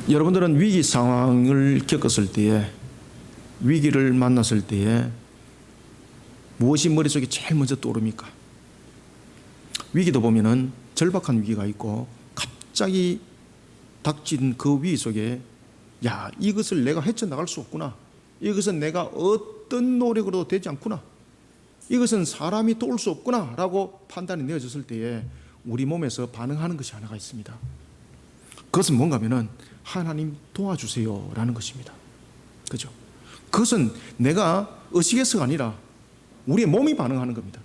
여러분들은 위기 상황을 겪었을 때에, 위기를 만났을 때에 무엇이 머릿속에 제일 먼저 떠오릅니까? 위기도 보면은 절박한 위기가 있고 갑자기 닥친 그 위기 속에 야, 이것을 내가 헤쳐나갈 수 없구나. 이것은 내가 어떤 노력으로도 되지 않구나. 이것은 사람이 도울 수 없구나 라고 판단이 내어졌을 때에 우리 몸에서 반응하는 것이 하나가 있습니다. 그것은 뭔가 하면은 하나님 도와주세요 라는 것입니다. 그죠? 그것은 내가 의식해서가 아니라 우리의 몸이 반응하는 겁니다.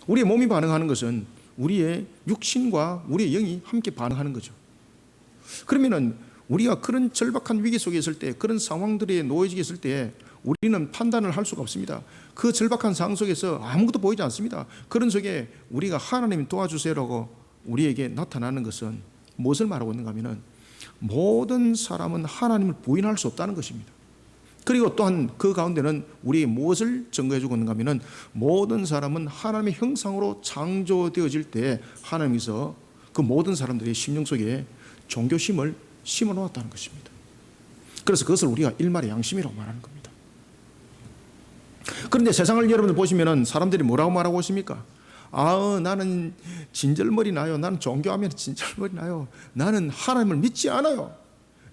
우리의 몸이 반응하는 것은 우리의 육신과 우리의 영이 함께 반응하는 거죠. 그러면은 우리가 그런 절박한 위기 속에 있을 때, 그런 상황들에 놓여져 있을 때 우리는 판단을 할 수가 없습니다. 그 절박한 상황 속에서 아무것도 보이지 않습니다. 그런 속에 우리가 하나님 도와주세요라고 우리에게 나타나는 것은 무엇을 말하고 있는가 하면은 모든 사람은 하나님을 부인할 수 없다는 것입니다. 그리고 또한 그 가운데는 우리 무엇을 증거해 주고 있는가 하면은 모든 사람은 하나님의 형상으로 창조되어질 때 하나님께서 그 모든 사람들의 심령 속에 종교심을 심어 놓았다는 것입니다. 그래서 그것을 우리가 일말의 양심이라고 말하는 겁니다. 그런데 세상을 여러분들 보시면은 사람들이 뭐라고 말하고 있습니까? 나는 진절머리 나요. 나는 종교하면 진절머리 나요. 나는 하나님을 믿지 않아요.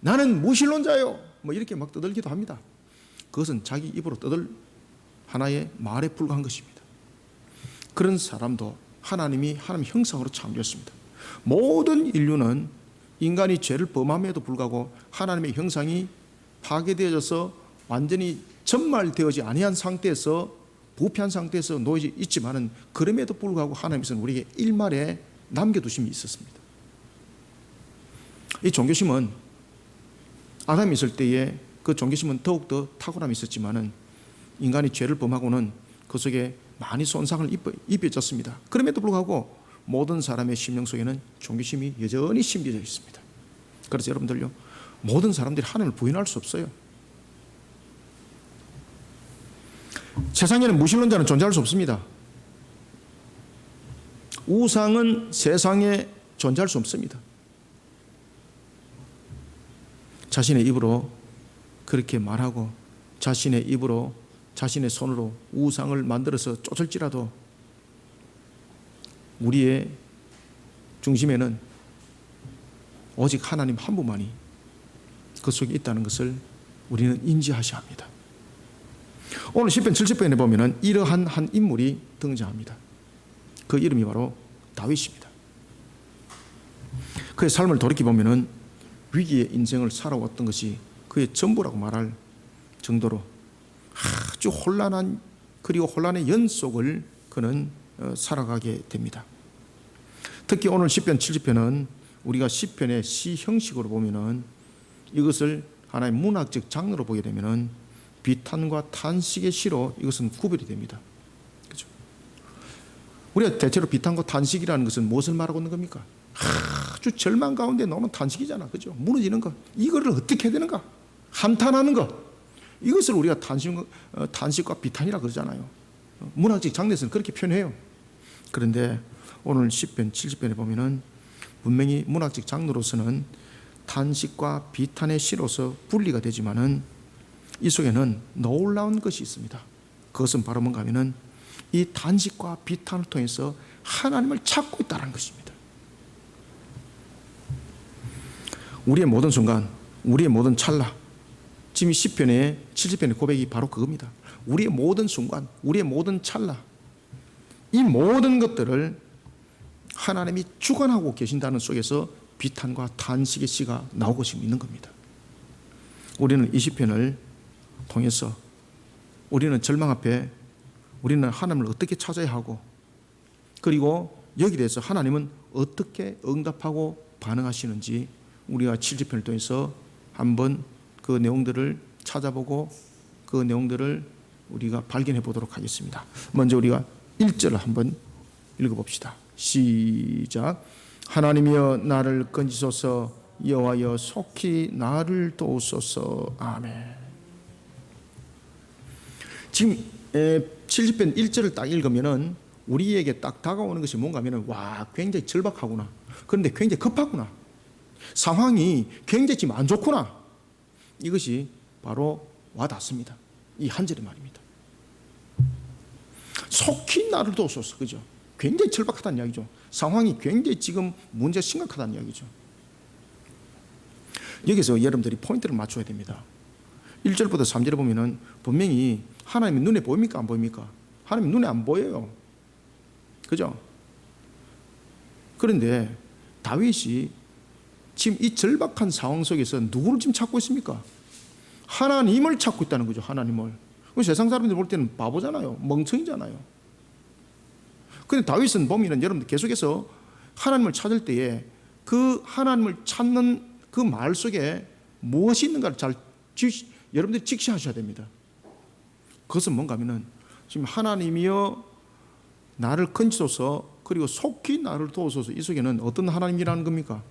나는 무신론자요. 뭐 이렇게 막 떠들기도 합니다. 그것은 자기 입으로 떠들 하나의 말에 불과한 것입니다. 그런 사람도 하나님이 하나님 형상으로 창조했습니다. 모든 인류는 인간이 죄를 범함에도 불구하고 하나님의 형상이 파괴되어져서 완전히 전말되어지 아니한 상태에서 부패한 상태에서 놓여져 있지만은 그럼에도 불구하고 하나님께서는 우리에게 일말에 남겨두심이 있었습니다. 이 종교심은 아담이 있을 때에 그 종교심은 더욱더 탁월함이 있었지만은 인간이 죄를 범하고는 그 속에 많이 손상을 입혀졌습니다. 그럼에도 불구하고 모든 사람의 심령 속에는 종교심이 여전히 심겨져 있습니다. 그래서 여러분들요, 모든 사람들이 하나님을 부인할 수 없어요. 세상에는 무신론자는 존재할 수 없습니다. 우상은 세상에 존재할 수 없습니다. 자신의 입으로 그렇게 말하고 자신의 입으로 자신의 손으로 우상을 만들어서 쫓을지라도 우리의 중심에는 오직 하나님 한 분만이 그 속에 있다는 것을 우리는 인지하셔야 합니다. 오늘 시편 70편에 보면은 이러한 한 인물이 등장합니다. 그 이름이 바로 다윗입니다. 그의 삶을 돌이켜보면은 위기의 인생을 살아왔던 것이 그의 전부라고 말할 정도로 아주 혼란한, 그리고 혼란의 연속을 그는 살아가게 됩니다. 특히 오늘 시편 70편은 우리가 시편의 시 형식으로 보면은 이것을 하나의 문학적 장르로 보게 되면은 비탄과 탄식의 시로 이것은 구별이 됩니다. 그렇죠? 우리가 대체로 비탄과 탄식이라는 것은 무엇을 말하고 있는 겁니까? 아주 절망 가운데 나오는 탄식이잖아. 그죠? 무너지는 것. 이거를 어떻게 해야 되는가? 한탄하는 것. 이것을 우리가 탄식과 비탄이라 그러잖아요. 문학적 장르에서는 그렇게 표현해요. 그런데 오늘 시편 70편에 보면은 분명히 문학적 장르로서는 탄식과 비탄의 시로서 분리가 되지만은 이 속에는 놀라운 것이 있습니다. 그것은 바로 뭔가 하면은 이 탄식과 비탄을 통해서 하나님을 찾고 있다는 것입니다. 우리의 모든 순간, 우리의 모든 찰나, 지금 10편의 70편의 고백이 바로 그겁니다. 우리의 모든 순간, 우리의 모든 찰나, 이 모든 것들을 하나님이 주관하고 계신다는 속에서 비탄과 탄식의 시가 나오고 지금 있는 겁니다. 우리는 이 시편을 통해서 우리는 절망 앞에 우리는 하나님을 어떻게 찾아야 하고, 그리고 여기에 대해서 하나님은 어떻게 응답하고 반응하시는지 우리가 70편을 통해서 한번 그 내용들을 찾아보고 그 내용들을 우리가 발견해 보도록 하겠습니다. 먼저 우리가 1절을 한번 읽어봅시다. 시작. 하나님이여 나를 건지소서, 여호와여 속히 나를 도우소서. 아멘. 지금 70편 1절을 딱 읽으면은 우리에게 딱 다가오는 것이 뭔가 하면은 와, 굉장히 절박하구나. 그런데 굉장히 급하구나. 상황이 굉장히 지금 안 좋구나. 이것이 바로 와닿습니다. 이 한 절의 말입니다. 속히 나를 도우소서. 그죠? 굉장히 절박하다는 이야기죠. 상황이 굉장히 지금 문제가 심각하다는 이야기죠. 여기서 여러분들이 포인트를 맞춰야 됩니다. 1절부터 3절에 보면은 분명히 하나님이 눈에 보입니까? 안 보입니까? 하나님이 눈에 안 보여요. 그죠? 그런데 다윗이 지금 이 절박한 상황 속에서 누구를 지금 찾고 있습니까? 하나님을 찾고 있다는 거죠. 하나님을. 세상 사람들 볼 때는 바보잖아요. 멍청이잖아요. 그런데 다윗은 보면은 여러분들 계속해서 하나님을 찾을 때에 그 하나님을 찾는 그 말 속에 무엇이 있는가를 여러분들이 직시하셔야 됩니다. 그것은 뭔가 하면은 지금 하나님이여 나를 건지소서 그리고 속히 나를 도우소서. 이 속에는 어떤 하나님이라는 겁니까?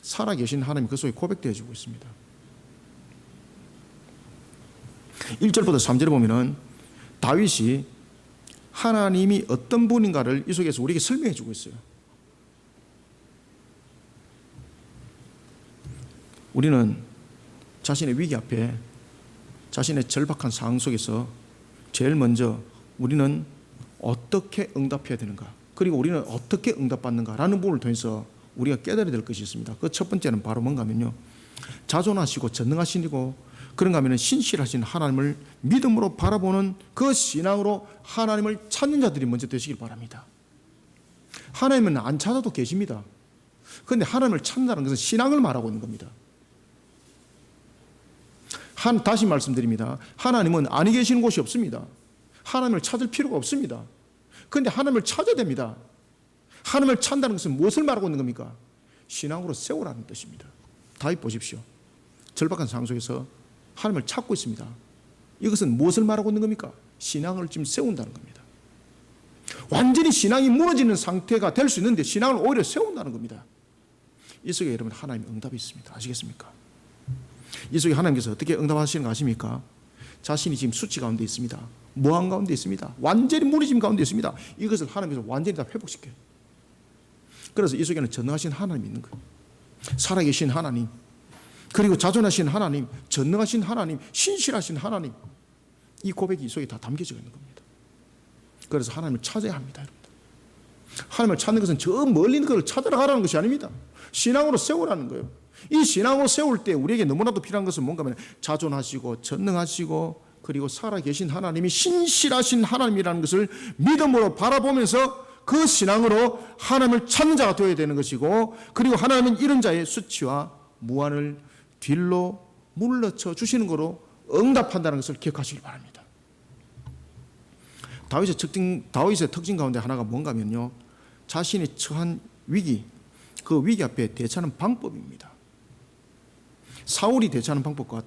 살아계신 하나님이 그 속에 고백되어지고 있습니다. 1절부터 3절에 보면은 다윗이 하나님이 어떤 분인가를 이 속에서 우리에게 설명해 주고 있어요. 우리는 자신의 위기 앞에 자신의 절박한 상황 속에서 제일 먼저 우리는 어떻게 응답해야 되는가, 그리고 우리는 어떻게 응답받는가라는 부분을 통해서 우리가 깨달아야 될 것이 있습니다. 그 첫 번째는 바로 뭔가 하면요, 자존하시고 전능하시고 그런가 하면 신실하신 하나님을 믿음으로 바라보는 그 신앙으로 하나님을 찾는 자들이 먼저 되시길 바랍니다. 하나님은 안 찾아도 계십니다. 그런데 하나님을 찾는다는 것은 신앙을 말하고 있는 겁니다. 다시 말씀드립니다. 하나님은 아니 계시는 곳이 없습니다. 하나님을 찾을 필요가 없습니다. 그런데 하나님을 찾아야 됩니다. 하나님을 찾는다는 것은 무엇을 말하고 있는 겁니까? 신앙으로 세우라는 뜻입니다. 다윗 보십시오. 절박한 상황 속에서 하나님을 찾고 있습니다. 이것은 무엇을 말하고 있는 겁니까? 신앙을 지금 세운다는 겁니다. 완전히 신앙이 무너지는 상태가 될 수 있는데 신앙을 오히려 세운다는 겁니다. 이 속에 여러분 하나님의 응답이 있습니다. 아시겠습니까? 이 속에 하나님께서 어떻게 응답하시는 거 아십니까? 자신이 지금 수치 가운데 있습니다. 무한 가운데 있습니다. 완전히 무너짐 가운데 있습니다. 이것을 하나님께서 완전히 다 회복시켜요. 그래서 이 속에는 전능하신 하나님이 있는 거예요. 살아계신 하나님, 그리고 자존하신 하나님, 전능하신 하나님, 신실하신 하나님, 이 고백이 이 속에 다 담겨져 있는 겁니다. 그래서 하나님을 찾아야 합니다. 여러분들. 하나님을 찾는 것은 저 멀리 있는 것을 찾으러 가라는 것이 아닙니다. 신앙으로 세우라는 거예요. 이 신앙으로 세울 때 우리에게 너무나도 필요한 것은 뭔가 하면 자존하시고 전능하시고 그리고 살아계신 하나님이 신실하신 하나님이라는 것을 믿음으로 바라보면서 그 신앙으로 하나님을 찾는 자가 되어야 되는 것이고, 그리고 하나님은 이런 자의 수치와 무한을 뒤로 물러쳐 주시는 거로 응답한다는 것을 기억하시기 바랍니다. 다윗의 특징 가운데 하나가 뭔가 하면요, 자신이 처한 위기, 그 위기 앞에 대처하는 방법입니다. 사울이 대처하는 방법과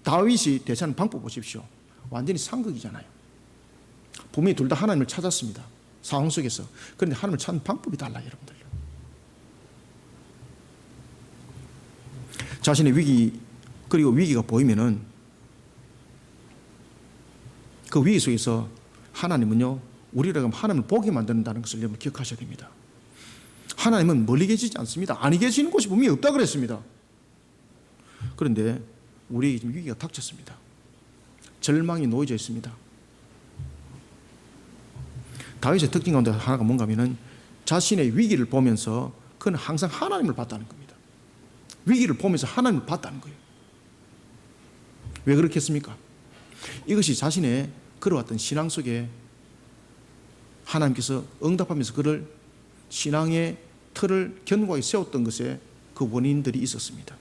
다윗이 대처하는 방법 보십시오. 완전히 상극이잖아요. 분명히 둘 다 하나님을 찾았습니다. 상황 속에서. 그런데 하나님을 찾는 방법이 달라요, 여러분들. 자신의 위기, 그리고 위기가 보이면은 그 위기 속에서 하나님은요, 우리를 하나님을 보게 만든다는 것을 여러분 기억하셔야 됩니다. 하나님은 멀리 계시지 않습니다. 아니 계시는 곳이 분명히 없다 그랬습니다. 그런데 우리에게 지금 위기가 닥쳤습니다. 절망이 놓여져 있습니다. 다윗의 특징 가운데 하나가 뭔가 하면은 자신의 위기를 보면서 그는 항상 하나님을 봤다는 겁니다. 위기를 보면서 하나님을 봤다는 거예요. 왜 그렇겠습니까? 이것이 자신의 걸어왔던 신앙 속에 하나님께서 응답하면서 그를 신앙의 틀을 견고하게 세웠던 것에 그 원인들이 있었습니다.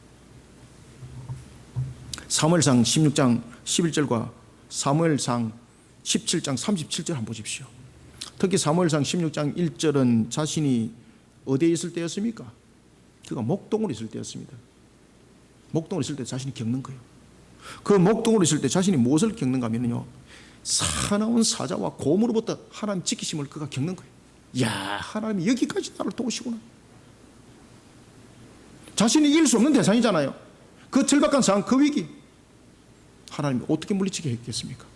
사무엘상 16장 11절과 사무엘상 17장 37절 한번 보십시오. 특히 사무엘상 16장 1절은 자신이 어디에 있을 때였습니까? 그가 목동으로 있을 때였습니다. 목동으로 있을 때 자신이 겪는 거예요. 그 목동으로 있을 때 자신이 무엇을 겪는가 하면요, 사나운 사자와 곰으로부터 하나님 지키심을 그가 겪는 거예요. 이야, 하나님이 여기까지 나를 도우시구나. 자신이 이길 수 없는 대상이잖아요. 그 절박한 상황, 그 위기, 하나님이 어떻게 물리치게 했겠습니까?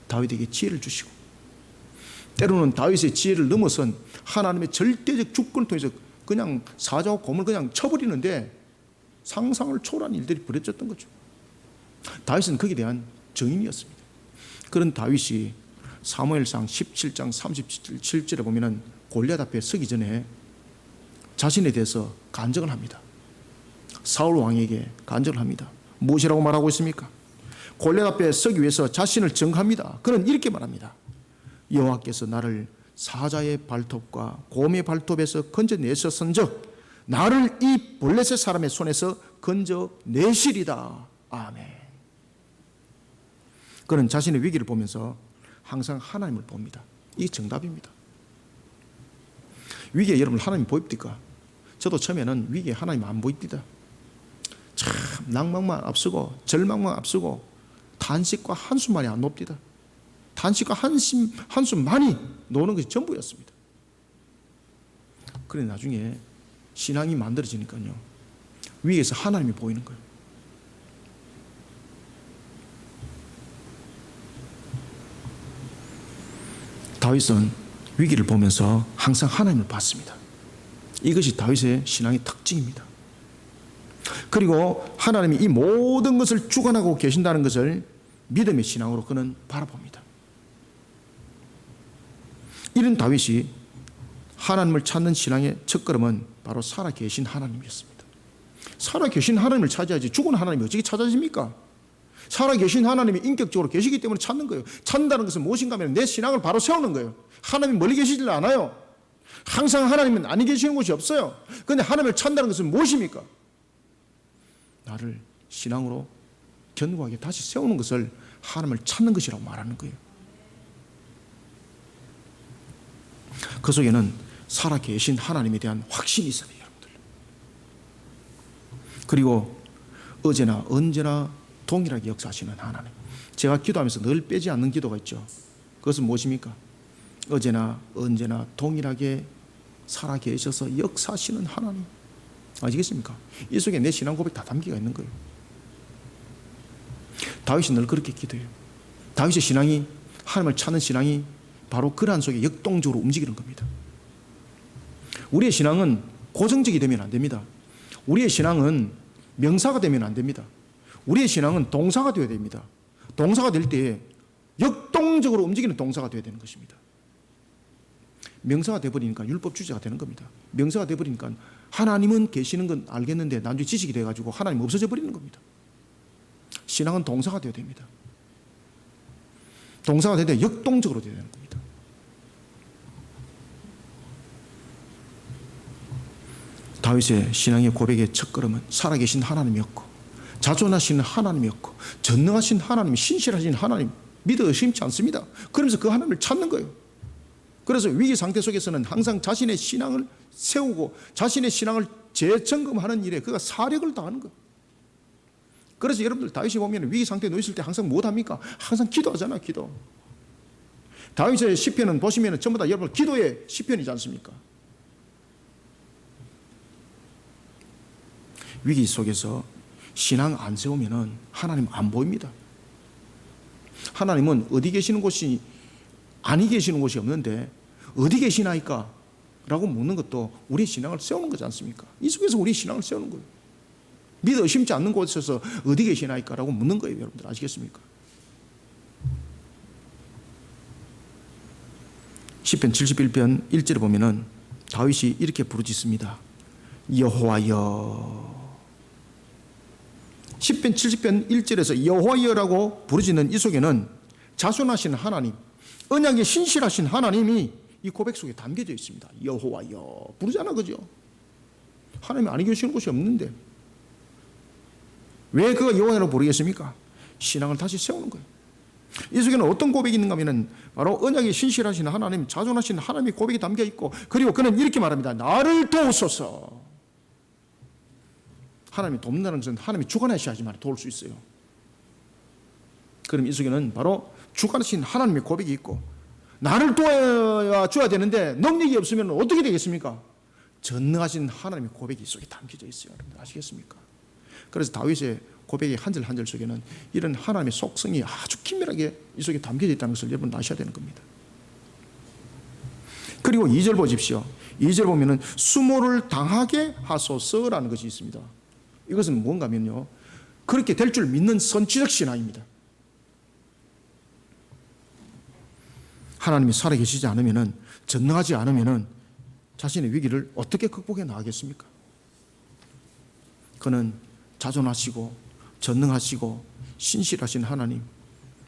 다윗에게 지혜를 주시고, 때로는 다윗의 지혜를 넘어선 하나님의 절대적 주권을 통해서 그냥 사자와 곰을 그냥 쳐버리는데 상상을 초월한 일들이 벌어졌던 거죠. 다윗은 거기에 대한 증인이었습니다. 그런 다윗이 사무엘상 17장 37절에 보면은 골리앗 앞에 서기 전에 자신에 대해서 간증을 합니다. 사울 왕에게 간증을 합니다. 무엇이라고 말하고 있습니까? 골리앗 앞에 서기 위해서 자신을 증거합니다. 그는 이렇게 말합니다. 여호와께서 나를 사자의 발톱과 곰의 발톱에서 건져내셨은즉 나를 이 블레셋 사람의 손에서 건져내시리다. 아멘. 그는 자신의 위기를 보면서 항상 하나님을 봅니다. 이게 정답입니다. 위기에 여러분 하나님 보입니까? 저도 처음에는 위기에 하나님 안 보입니다. 참 낭만만 앞서고 절망만 앞서고 탄식과 한숨만이 안 놉니다. 탄식과 한숨만이 노는 것이 전부였습니다. 그래 나중에 신앙이 만들어지니까요, 위에서 하나님이 보이는 거예요. 다윗은 위기를 보면서 항상 하나님을 봤습니다. 이것이 다윗의 신앙의 특징입니다. 그리고 하나님이 이 모든 것을 주관하고 계신다는 것을 믿음의 신앙으로 그는 바라봅니다. 이런 다윗이 하나님을 찾는 신앙의 첫걸음은 바로 살아계신 하나님이었습니다. 살아계신 하나님을 찾아야지 죽은 하나님이 어떻게 찾아집니까? 살아계신 하나님이 인격적으로 계시기 때문에 찾는 거예요. 찾는다는 것은 무엇인가 하면 내 신앙을 바로 세우는 거예요. 하나님이 멀리 계시질 않아요. 항상 하나님은 아니 계시는 곳이 없어요. 그런데 하나님을 찾는다는 것은 무엇입니까? 나를 신앙으로 견고하게 다시 세우는 것을 하나님을 찾는 것이라고 말하는 거예요. 그 속에는 살아계신 하나님에 대한 확신이 있어야 돼요, 여러분들. 그리고 어제나 언제나 동일하게 역사하시는 하나님. 제가 기도하면서 늘 빼지 않는 기도가 있죠. 그것은 무엇입니까? 어제나 언제나 동일하게 살아계셔서 역사하시는 하나님. 아시겠습니까? 이 속에 내 신앙 고백 다 담겨 있는 거예요. 다윗이 늘 그렇게 기도해요. 다윗의 신앙이, 하나님을 찾는 신앙이 바로 그러한 속에 역동적으로 움직이는 겁니다. 우리의 신앙은 고정적이 되면 안 됩니다. 우리의 신앙은 명사가 되면 안 됩니다. 우리의 신앙은 동사가 되어야 됩니다. 동사가 될 때 역동적으로 움직이는 동사가 되어야 되는 것입니다. 명사가 되어버리니까 율법 주제가 되는 겁니다. 명사가 되어버리니까 하나님은 계시는 건 알겠는데 나중에 지식이 돼가지고 하나님 없어져 버리는 겁니다. 신앙은 동사가 되어야 됩니다. 동사가 되어야 역동적으로 되어야 되는 겁니다. 다윗의 신앙의 고백의 첫걸음은 살아계신 하나님이었고, 자존하신 하나님이었고, 전능하신 하나님, 신실하신 하나님 믿어 의심치 않습니다. 그러면서 그 하나님을 찾는 거예요. 그래서 위기 상태 속에서는 항상 자신의 신앙을 세우고 자신의 신앙을 재점검하는 일에 그가 사력을 다하는 거예요. 그래서 여러분들 다윗이 보면 위기 상태에 놓였을 때 항상 무엇합니까? 항상 기도하잖아요. 기도. 다윗의 시편은 보시면 전부 다 여러분 기도의 시편이지 않습니까? 위기 속에서 신앙 안 세우면 하나님 안 보입니다. 하나님은 어디 계시는 곳이 아니 계시는 곳이 없는데 어디 계시나이까? 라고 묻는 것도 우리의 신앙을 세우는 거지 않습니까? 이 속에서 우리의 신앙을 세우는 거예요. 믿어 의심치 않는 곳에서 어디 계시나이까? 라고 묻는 거예요. 여러분들 아시겠습니까? 시편 71편 1절에 보면은 다윗이 이렇게 부르짖습니다. 여호와여. 시편 70편 1절에서 여호와여라고 부르짖는 이 속에는 자손하신 하나님, 언약에 신실하신 하나님이 이 고백 속에 담겨져 있습니다. 여호와여 부르잖아, 그죠? 하나님이 아니 계시는 곳이 없는데 왜 그가 여호와여라고 부르겠습니까? 신앙을 다시 세우는 거예요. 이 속에는 어떤 고백이 있는가 하면 바로 언약에 신실하신 하나님, 자존하신 하나님의 고백이 담겨 있고, 그리고 그는 이렇게 말합니다. 나를 도우소서. 하나님이 돕는다는 것은 하나님이 주관하셔야지만 도울 수 있어요. 그럼 이 속에는 바로 주관하신 하나님의 고백이 있고, 나를 도와줘야 되는데 능력이 없으면 어떻게 되겠습니까? 전능하신 하나님의 고백이 이 속에 담겨져 있어요. 여러분들 아시겠습니까? 그래서 다윗의 고백의 한 절 한 절 속에는 이런 하나님의 속성이 아주 긴밀하게 이 속에 담겨져 있다는 것을 여러분 아셔야 되는 겁니다. 그리고 2절 보십시오. 2절 보면은 수모를 당하게 하소서라는 것이 있습니다. 이것은 뭔가 하면요, 그렇게 될 줄 믿는 선지적 신앙입니다. 하나님이 살아계시지 않으면은, 전능하지 않으면은 자신의 위기를 어떻게 극복해 나가겠습니까? 그는 자존하시고 전능하시고 신실하신 하나님,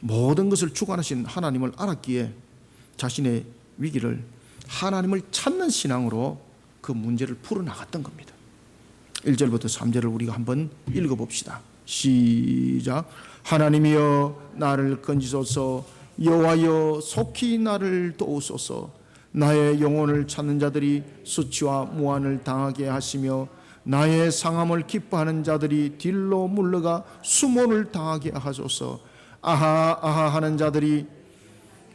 모든 것을 주관하신 하나님을 알았기에 자신의 위기를 하나님을 찾는 신앙으로 그 문제를 풀어나갔던 겁니다. 1절부터 3절을 우리가 한번 읽어봅시다. 시작. 하나님이여 나를 건지소서, 여호와여 속히 나를 도우소서. 나의 영혼을 찾는 자들이 수치와 무한을 당하게 하시며 나의 상함을 기뻐하는 자들이 뒤로 물러가 수모를 당하게 하소서. 아하 아하 하는 자들이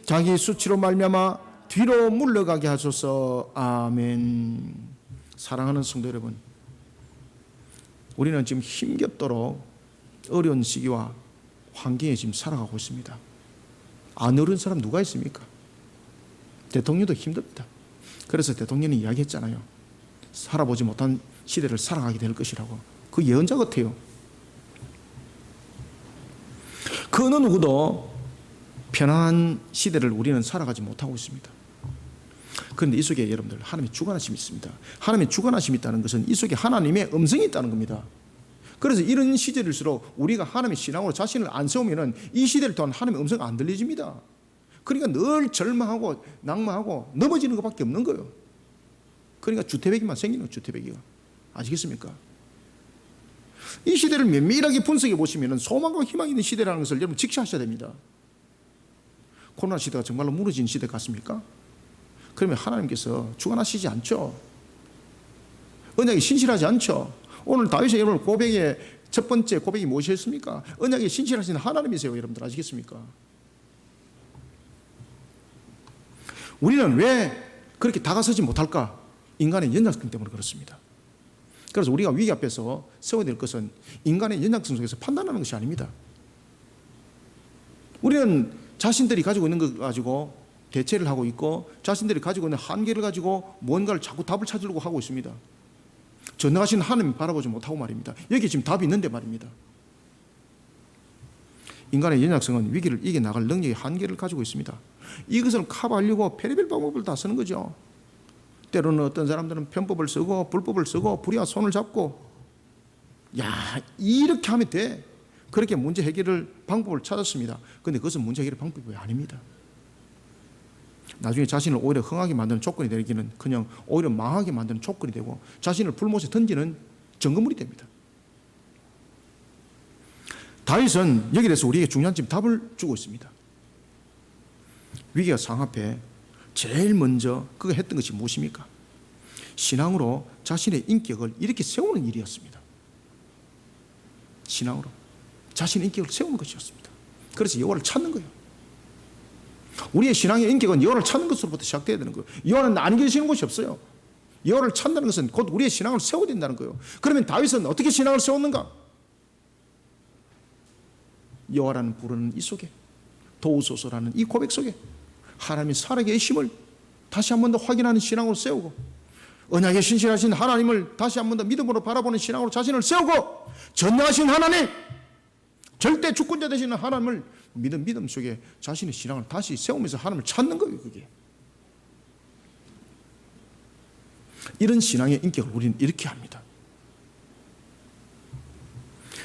자기 수치로 말미암아 뒤로 물러가게 하소서. 아멘. 사랑하는 성도 여러분, 우리는 지금 힘겹도록 어려운 시기와 환경에 지금 살아가고 있습니다. 안 어려운 사람 누가 있습니까? 대통령도 힘듭니다. 그래서 대통령이 이야기했잖아요. 살아보지 못한 시대를 살아가게 될 것이라고. 그 예언자 같아요. 그 어느 누구도 편안한 시대를 우리는 살아가지 못하고 있습니다. 그런데 이 속에 여러분들 하나님의 주관하심이 있습니다. 하나님의 주관하심이 있다는 것은 이 속에 하나님의 음성이 있다는 겁니다. 그래서 이런 시절일수록 우리가 하나님의 신앙으로 자신을 안 세우면은 이 시대를 통한 하나님의 음성이 안 들려집니다. 그러니까 늘 절망하고 낙망하고 넘어지는 것밖에 없는 거예요. 그러니까 주태배기만 생기는 거예요. 주태배기가. 아시겠습니까? 이 시대를 면밀하게 분석해 보시면 소망과 희망이 있는 시대라는 것을 여러분 직시하셔야 됩니다. 코로나 시대가 정말로 무너진 시대 같습니까? 그러면 하나님께서 주관하시지 않죠. 언약이 신실하지 않죠. 오늘 다윗의 여러분 고백의 첫 번째 고백이 무엇이었습니까? 언약이 신실하신 하나님이세요. 여러분들 아시겠습니까? 우리는 왜 그렇게 다가서지 못할까? 인간의 연약성 때문에 그렇습니다. 그래서 우리가 위기 앞에서 세워야 될 것은 인간의 연약성 속에서 판단하는 것이 아닙니다. 우리는 자신들이 가지고 있는 것 가지고 대체를 하고 있고 자신들이 가지고 있는 한계를 가지고 뭔가를 자꾸 답을 찾으려고 하고 있습니다. 전능하신 하나님 바라보지 못하고 말입니다. 여기 지금 답이 있는데 말입니다. 인간의 연약성은 위기를 이겨나갈 능력의 한계를 가지고 있습니다. 이것을 커버하려고 별의별 방법을 다 쓰는 거죠. 때로는 어떤 사람들은 편법을 쓰고 불법을 쓰고 불의와 손을 잡고, 야, 이렇게 하면 돼. 그렇게 문제 해결을 방법을 찾았습니다. 그런데 그것은 문제 해결의 방법이 아닙니다. 나중에 자신을 오히려 흥하게 만드는 조건이 되기는 그냥 오히려 망하게 만드는 조건이 되고 자신을 불못에 던지는 증거물이 됩니다. 다윗은 여기에 대해서 우리에게 중요한 지금 답을 주고 있습니다. 위기가 상앞에 제일 먼저 그가 했던 것이 무엇입니까? 신앙으로 자신의 인격을 이렇게 세우는 일이었습니다. 신앙으로 자신의 인격을 세우는 것이었습니다. 그래서 여호와를 찾는 거예요. 우리의 신앙의 인격은 여호와를 찾는 것으로부터 시작돼야 되는 거예요. 여호와는 안 계시는 곳이 없어요. 여호와를 찾는다는 것은 곧 우리의 신앙을 세워야 된다는 거예요. 그러면 다윗은 어떻게 신앙을 세웠는가? 여호와라는 부르는 이 속에, 도우소서라는 이 고백 속에 하나님이 살아계심을 다시 한 번 더 확인하는 신앙으로 세우고, 언약에 신실하신 하나님을 다시 한 번 더 믿음으로 바라보는 신앙으로 자신을 세우고, 전능하신 하나님, 절대 주권자 되시는 하나님을 믿음 속에 자신의 신앙을 다시 세우면서 하나님을 찾는 거예요. 그게 이런 신앙의 인격을 우리는 이렇게 합니다.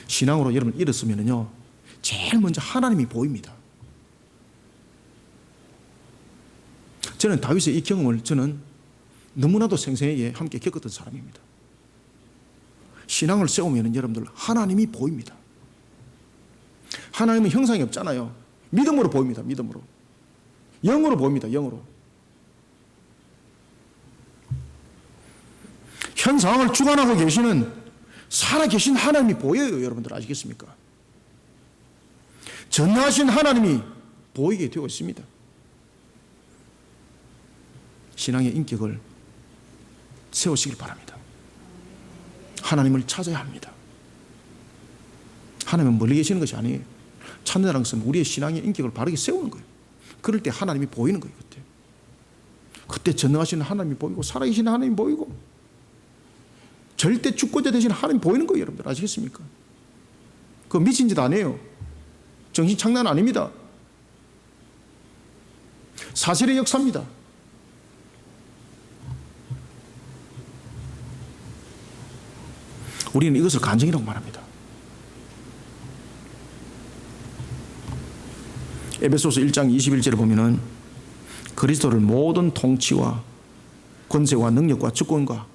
신앙으로 여러분 일었으면요, 제일 먼저 하나님이 보입니다. 저는 다윗의 이 경험을 저는 너무나도 생생하게 함께 겪었던 사람입니다. 신앙을 세우면 여러분들 하나님이 보입니다. 하나님은 형상이 없잖아요. 믿음으로 보입니다. 믿음으로. 영으로 보입니다. 영으로. 현 상황을 주관하고 계시는 살아계신 하나님이 보여요. 여러분들 아시겠습니까? 전능하신 하나님이 보이게 되어 있습니다. 신앙의 인격을 세우시길 바랍니다. 하나님을 찾아야 합니다. 하나님은 멀리 계시는 것이 아니에요. 찾는다는 것은 우리의 신앙의 인격을 바르게 세우는 거예요. 그럴 때 하나님이 보이는 거예요. 그때. 그때 전능하시는 하나님이 보이고 살아계시는 하나님이 보이고 절대 주권자 되시는 하나님이 보이는 거예요. 여러분들 아시겠습니까? 그거 미친 짓 아니에요. 정신 장난 아닙니다. 사실의 역사입니다. 우리는 이것을 간증이라고 말합니다. 에베소서 1장 21절에 보면은 그리스도를 모든 통치와 권세와 능력과 주권과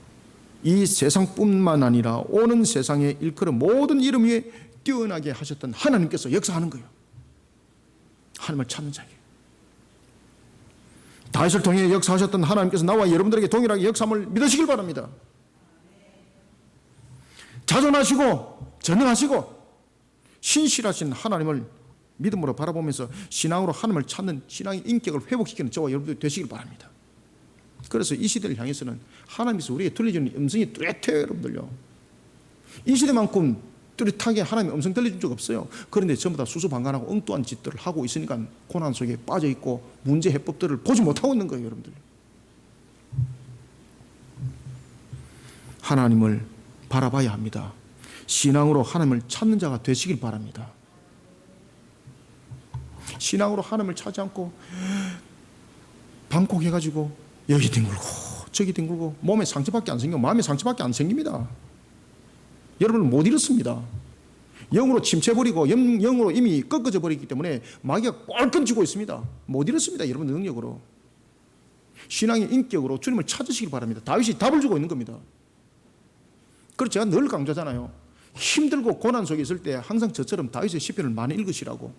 이 세상뿐만 아니라 오는 세상에 일컬어 모든 이름 위에 뛰어나게 하셨던 하나님께서 역사하는 거예요. 하나님을 찾는 자에게. 다윗을 통해 역사하셨던 하나님께서 나와 여러분들에게 동일하게 역사함을 믿으시길 바랍니다. 자존하시고 전능하시고 신실하신 하나님을 믿음으로 바라보면서 신앙으로 하나님을 찾는 신앙의 인격을 회복시키는 저와 여러분들이 되시길 바랍니다. 그래서 이 시대를 향해서는 하나님께서 우리에게 들려주는 음성이 뚜렷해요. 여러분들요. 이 시대만큼 뚜렷하게 하나님의 음성 들려준 적 없어요. 그런데 전부 다 수수방관하고 엉뚱한 짓들을 하고 있으니까 고난 속에 빠져있고 문제 해법들을 보지 못하고 있는 거예요. 여러분들. 하나님을 바라봐야 합니다. 신앙으로 하나님을 찾는 자가 되시길 바랍니다. 신앙으로 하나님을 찾지 않고 방콕해가지고 여기 뒹굴고 저기 뒹굴고 몸에 상처밖에 안 생기고 마음에 상처밖에 안 생깁니다. 여러분은 못 잃었습니다. 영으로 침체버리고 영으로 이미 꺾어져 버리기 때문에 마귀가 꼴끔 쥐고 있습니다. 못 잃었습니다. 여러분의 능력으로. 신앙의 인격으로 주님을 찾으시길 바랍니다. 다윗이 답을 주고 있는 겁니다. 그래서 제가 늘 강조하잖아요. 힘들고 고난 속에 있을 때 항상 저처럼 다윗의 시편을 많이 읽으시라고.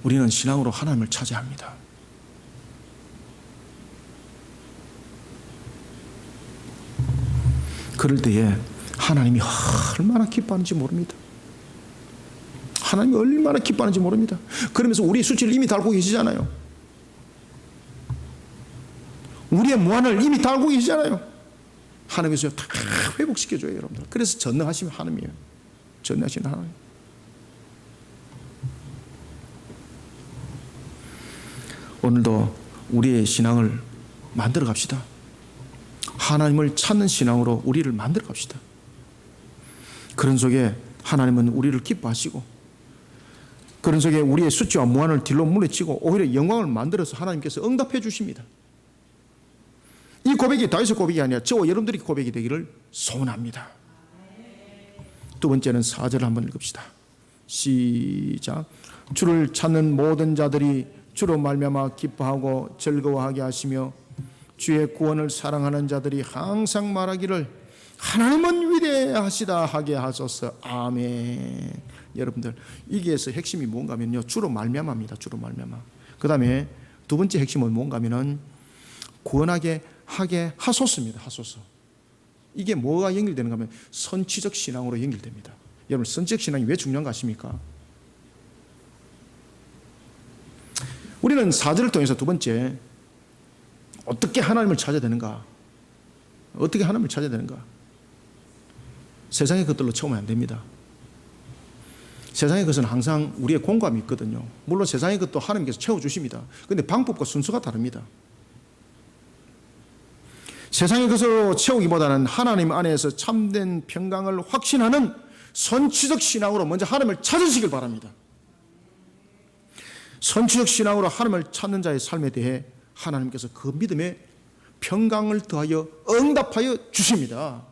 우리는 신앙으로 하나님을 찾아야 합니다. 그럴 때에 하나님이 얼마나 기뻐하는지 모릅니다. 하나님이 얼마나 기뻐하는지 모릅니다. 그러면서 우리의 수치를 이미 달고 계시잖아요. 우리의 무한을 이미 달고 계시잖아요. 하나님께서 다 회복시켜줘요. 여러분들. 그래서 전능하신 하나님이에요. 전능하신 하나님. 오늘도 우리의 신앙을 만들어 갑시다. 하나님을 찾는 신앙으로 우리를 만들어 갑시다. 그런 속에 하나님은 우리를 기뻐하시고 그런 속에 우리의 수치와 무한을 뒤로 물리치고 오히려 영광을 만들어서 하나님께서 응답해 주십니다. 이 고백이 다윗의 고백이 아니라 저와 여러분들의 고백이 되기를 소원합니다. 두 번째는 4절을 한번 읽읍시다. 시작. 주를 찾는 모든 자들이 주로 말미암아 기뻐하고 즐거워하게 하시며 주의 구원을 사랑하는 자들이 항상 말하기를 하나님은 위대하시다 하게 하소서. 아멘. 여러분들 이게서 핵심이 뭔가 하면요, 주로 말미암아입니다. 주로 말미암아. 그 다음에 두 번째 핵심은 뭔가 하면은 구원하게 하게 하소서입니다. 하소서. 이게 뭐가 연결되는가 하면 선취적 신앙으로 연결됩니다. 여러분 선취적 신앙이 왜 중요한가 아십니까? 우리는 4절을 통해서 두 번째 어떻게 하나님을 찾아야 되는가? 어떻게 하나님을 찾아야 되는가? 세상의 것들로 채우면 안 됩니다. 세상의 것은 항상 우리의 공감이 있거든요. 물론 세상의 것도 하나님께서 채워주십니다. 그런데 방법과 순서가 다릅니다. 세상의 것으로 채우기보다는 하나님 안에서 참된 평강을 확신하는 선취적 신앙으로 먼저 하나님을 찾으시길 바랍니다. 선취적 신앙으로 하나님을 찾는 자의 삶에 대해 하나님께서 그 믿음에 평강을 더하여 응답하여 주십니다.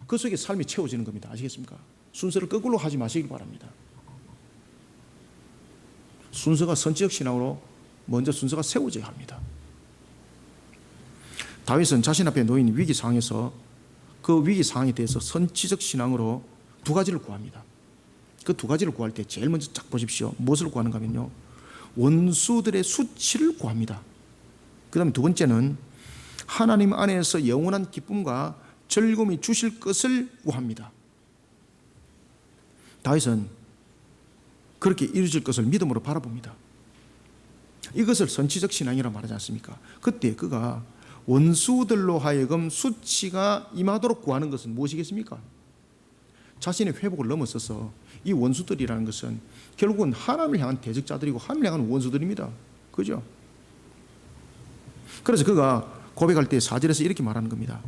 그 속에 삶이 채워지는 겁니다. 아시겠습니까? 순서를 거꾸로 하지 마시길 바랍니다. 순서가 선취적 신앙으로 먼저 순서가 세워져야 합니다. 다윗은 자신 앞에 놓인 위기 상황에서 그 위기 상황에 대해서 선취적 신앙으로 두 가지를 구합니다. 그 두 가지를 구할 때 제일 먼저 쫙 보십시오. 무엇을 구하는가 하면요, 원수들의 수치를 구합니다. 그 다음에 두 번째는 하나님 안에서 영원한 기쁨과 즐거움이 주실 것을 구합니다. 다윗은 그렇게 이루어질 것을 믿음으로 바라봅니다. 이것을 선취적 신앙이라고 말하지 않습니까? 그때 그가 원수들로 하여금 수치가 임하도록 구하는 것은 무엇이겠습니까? 자신의 회복을 넘어서서 이 원수들이라는 것은 결국은 하나님을 향한 대적자들이고 하나님을 향한 원수들입니다. 그죠? 그래서 그가 고백할 때 4절에서 이렇게 말하는 겁니다.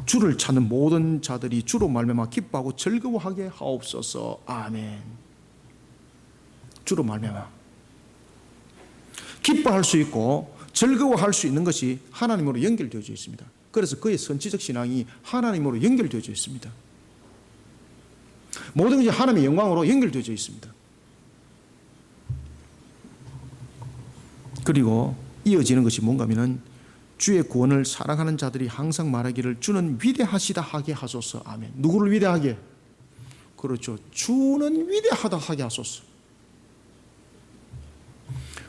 주를 찾는 모든 자들이 주로 말미암아 기뻐하고 즐거워하게 하옵소서. 아멘. 주로 말미암아 기뻐할 수 있고 즐거워할 수 있는 것이 하나님으로 연결되어져 있습니다. 그래서 그의 선지적 신앙이 하나님으로 연결되어져 있습니다. 모든 것이 하나님의 영광으로 연결되어져 있습니다. 그리고 이어지는 것이 뭔가 하면은 주의 구원을 사랑하는 자들이 항상 말하기를 주는 위대하시다 하게 하소서. 아멘. 누구를 위대하게? 그렇죠. 주는 위대하다 하게 하소서.